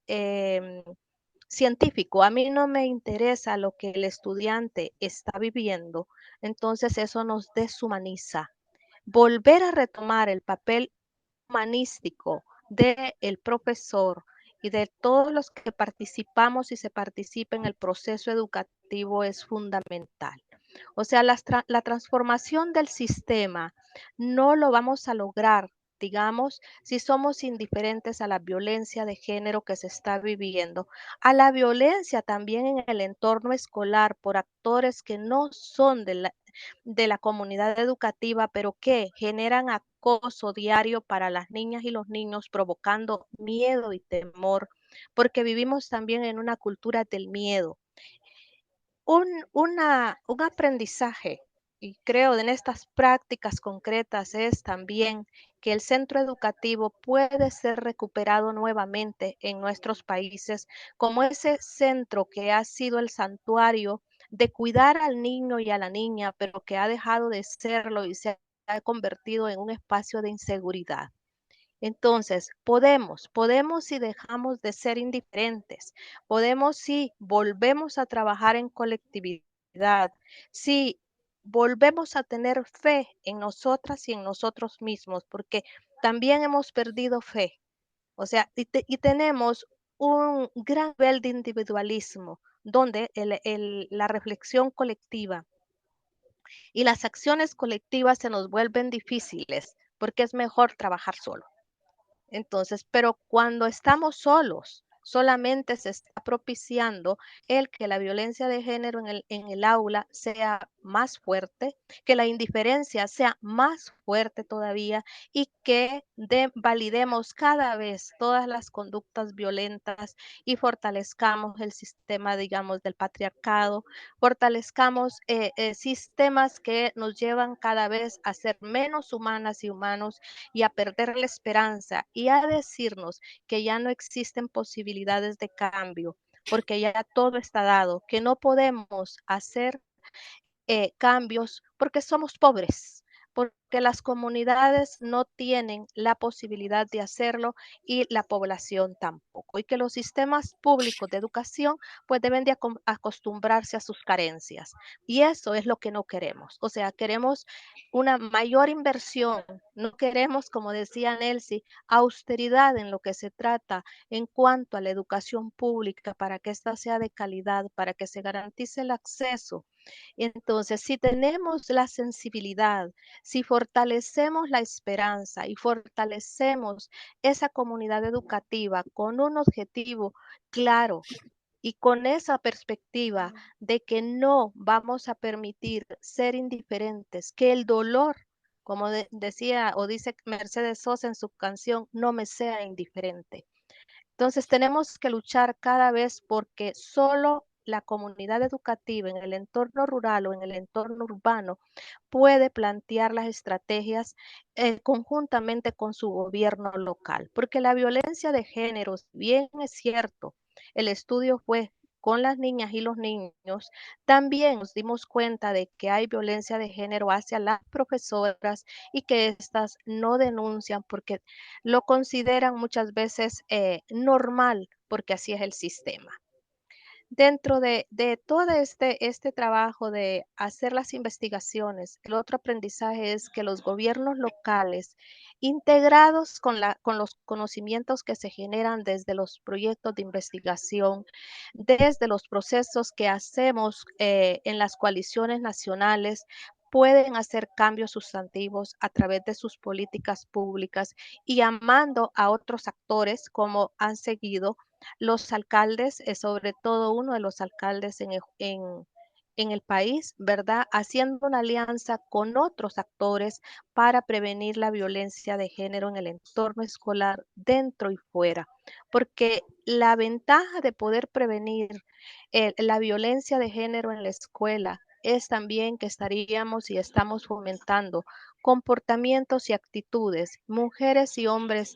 científico, a mí no me interesa lo que el estudiante está viviendo, entonces eso nos deshumaniza. Volver a retomar el papel humanístico del profesor y de todos los que participamos y se participa en el proceso educativo es fundamental. O sea, la transformación del sistema no lo vamos a lograr, digamos, si somos indiferentes a la violencia de género que se está viviendo, a la violencia también en el entorno escolar por actores que no son de la comunidad educativa, pero que generan acoso diario para las niñas y los niños, provocando miedo y temor, porque vivimos también en una cultura del miedo. Un aprendizaje, y creo en estas prácticas concretas, es también que el centro educativo puede ser recuperado nuevamente en nuestros países como ese centro que ha sido el santuario de cuidar al niño y a la niña, pero que ha dejado de serlo y se ha convertido en un espacio de inseguridad. Entonces, podemos si dejamos de ser indiferentes, podemos si volvemos a trabajar en colectividad, si volvemos a tener fe en nosotras y en nosotros mismos, porque también hemos perdido fe. O sea, y tenemos un gran nivel de individualismo, donde la reflexión colectiva y las acciones colectivas se nos vuelven difíciles, porque es mejor trabajar solo. Entonces, pero cuando estamos solos, solamente se está propiciando el que la violencia de género en el aula sea más fuerte, que la indiferencia sea más fuerte todavía y que validemos cada vez todas las conductas violentas y fortalezcamos el sistema, digamos, del patriarcado, fortalezcamos sistemas que nos llevan cada vez a ser menos humanas y humanos y a perder la esperanza y a decirnos que ya no existen posibilidades de cambio, porque ya todo está dado, que no podemos hacer cambios porque somos pobres, porque las comunidades no tienen la posibilidad de hacerlo y la población tampoco. Y que los sistemas públicos de educación pues deben de acostumbrarse a sus carencias. Y eso es lo que no queremos. O sea, queremos una mayor inversión, no queremos, como decía Nelcy, austeridad en lo que se trata en cuanto a la educación pública para que ésta sea de calidad, para que se garantice el acceso. Entonces, si tenemos la sensibilidad, si fortalecemos la esperanza y fortalecemos esa comunidad educativa con un objetivo claro y con esa perspectiva de que no vamos a permitir ser indiferentes, que el dolor, como decía o dice Mercedes Sosa en su canción, no me sea indiferente. Entonces tenemos que luchar cada vez porque solo la comunidad educativa en el entorno rural o en el entorno urbano puede plantear las estrategias conjuntamente con su gobierno local, porque la violencia de género, si bien es cierto, el estudio fue con las niñas y los niños, también nos dimos cuenta de que hay violencia de género hacia las profesoras y que éstas no denuncian porque lo consideran muchas veces normal, porque así es el sistema. Dentro de todo este trabajo de hacer las investigaciones, el otro aprendizaje es que los gobiernos locales, integrados con los conocimientos que se generan desde los proyectos de investigación, desde los procesos que hacemos en las coaliciones nacionales, pueden hacer cambios sustantivos a través de sus políticas públicas y llamando a otros actores como han seguido los alcaldes, sobre todo uno de los alcaldes en el país, ¿verdad? Haciendo una alianza con otros actores para prevenir la violencia de género en el entorno escolar, dentro y fuera. Porque la ventaja de poder prevenir la violencia de género en la escuela es también que estaríamos y estamos fomentando comportamientos y actitudes, mujeres y hombres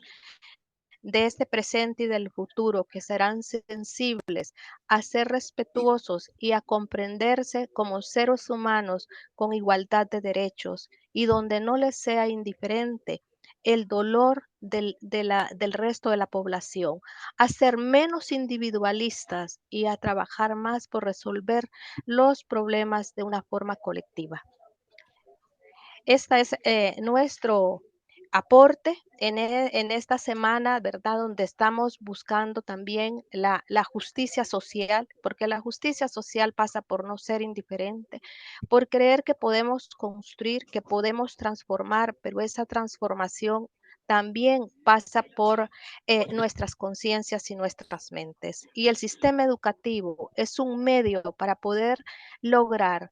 de este presente y del futuro, que serán sensibles a ser respetuosos y a comprenderse como seres humanos con igualdad de derechos y donde no les sea indiferente el dolor del resto de la población, a ser menos individualistas y a trabajar más por resolver los problemas de una forma colectiva. Este es nuestro aporte en esta semana, ¿verdad? Donde estamos buscando también la justicia social, porque la justicia social pasa por no ser indiferente, por creer que podemos construir, que podemos transformar, pero esa transformación también pasa por nuestras conciencias y nuestras mentes. Y el sistema educativo es un medio para poder lograr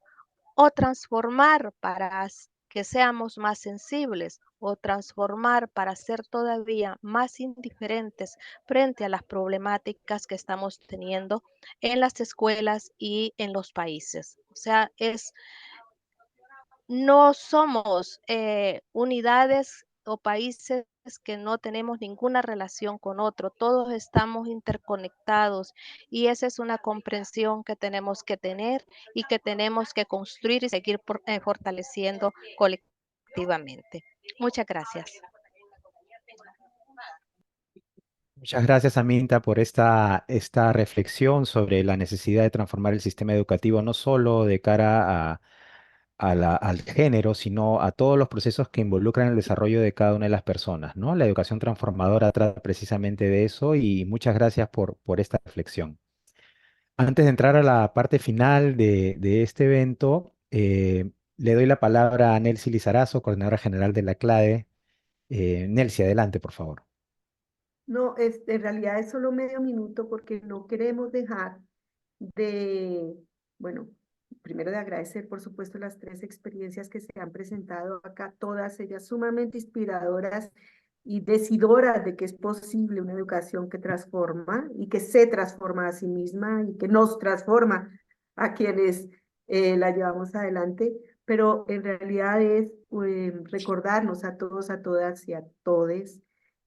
o transformar para que seamos más sensibles o transformar para ser todavía más indiferentes frente a las problemáticas que estamos teniendo en las escuelas y en los países. O sea, no somos unidades o países que no tenemos ninguna relación con otro, todos estamos interconectados y esa es una comprensión que tenemos que tener y que tenemos que construir y seguir fortaleciendo colectivamente. Muchas gracias. Muchas gracias, Aminta, por esta reflexión sobre la necesidad de transformar el sistema educativo, no solo de cara al género, sino a todos los procesos que involucran el desarrollo de cada una de las personas, ¿no? La educación transformadora trata precisamente de eso y muchas gracias por esta reflexión. Antes de entrar a la parte final de este evento, le doy la palabra a Nelcy Lizarazo, coordinadora general de la CLADE. Nelcy, adelante, por favor. No, en realidad es solo medio minuto porque no queremos dejar de, bueno, primero de agradecer, por supuesto, las 3 experiencias que se han presentado acá, todas ellas sumamente inspiradoras y decidoras de que es posible una educación que transforma y que se transforma a sí misma y que nos transforma a quienes la llevamos adelante, pero en realidad es recordarnos a todos, a todas y a todes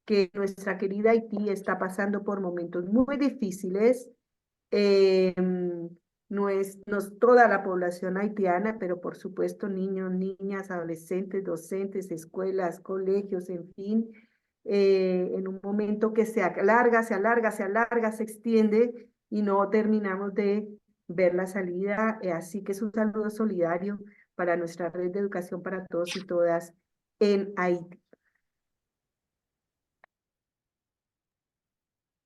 que nuestra querida Haití está pasando por momentos muy difíciles. No es toda la población haitiana, pero por supuesto niños, niñas, adolescentes, docentes, escuelas, colegios, en fin, en un momento que se alarga, se alarga, se alarga, se extiende y no terminamos de ver la salida. Así que es un saludo solidario para nuestra red de educación para todos y todas en Haití.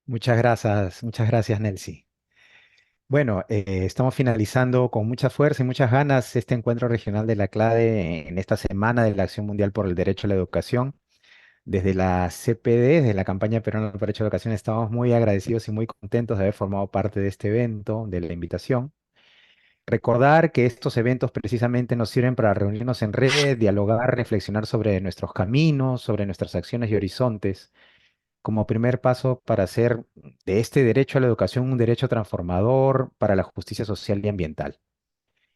Muchas gracias, Nelcy. Bueno, estamos finalizando con mucha fuerza y muchas ganas este encuentro regional de la CLADE en esta semana de la Acción Mundial por el Derecho a la Educación. Desde la CPD, desde la campaña peruana por el Derecho a la Educación, estamos muy agradecidos y muy contentos de haber formado parte de este evento, de la invitación. Recordar que estos eventos precisamente nos sirven para reunirnos en red, dialogar, reflexionar sobre nuestros caminos, sobre nuestras acciones y horizontes, como primer paso para hacer de este derecho a la educación un derecho transformador para la justicia social y ambiental.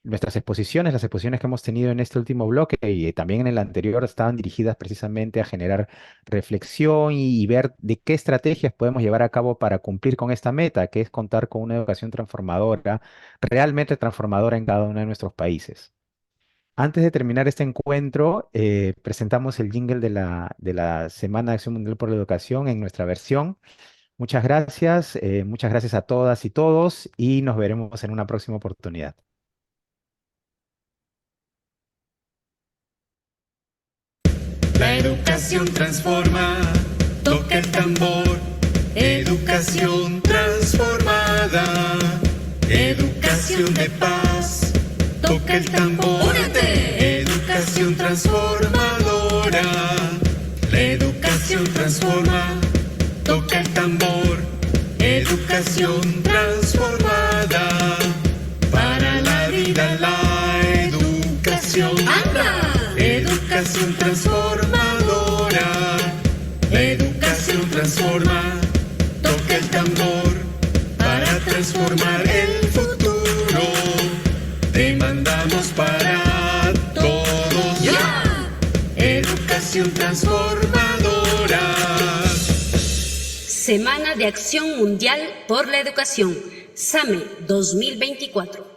Nuestras exposiciones, las exposiciones que hemos tenido en este último bloque y también en el anterior, estaban dirigidas precisamente a generar reflexión y ver de qué estrategias podemos llevar a cabo para cumplir con esta meta, que es contar con una educación transformadora, realmente transformadora en cada uno de nuestros países. Antes de terminar este encuentro, presentamos el jingle de la Semana de Acción Mundial por la Educación en nuestra versión. Muchas gracias a todas y todos y nos veremos en una próxima oportunidad. La educación transforma, toca el tambor, educación transformada, educación de paz, toca el tambor, ¡únete! Educación transformadora, la educación transforma, toca el tambor, educación transformada, para la vida la educación. ¡Anda! Educación transformadora, educación transforma, toca el tambor para transformar el futuro. Demandamos para todos ya, educación transformadora. Semana de Acción Mundial por la Educación, SAME 2024.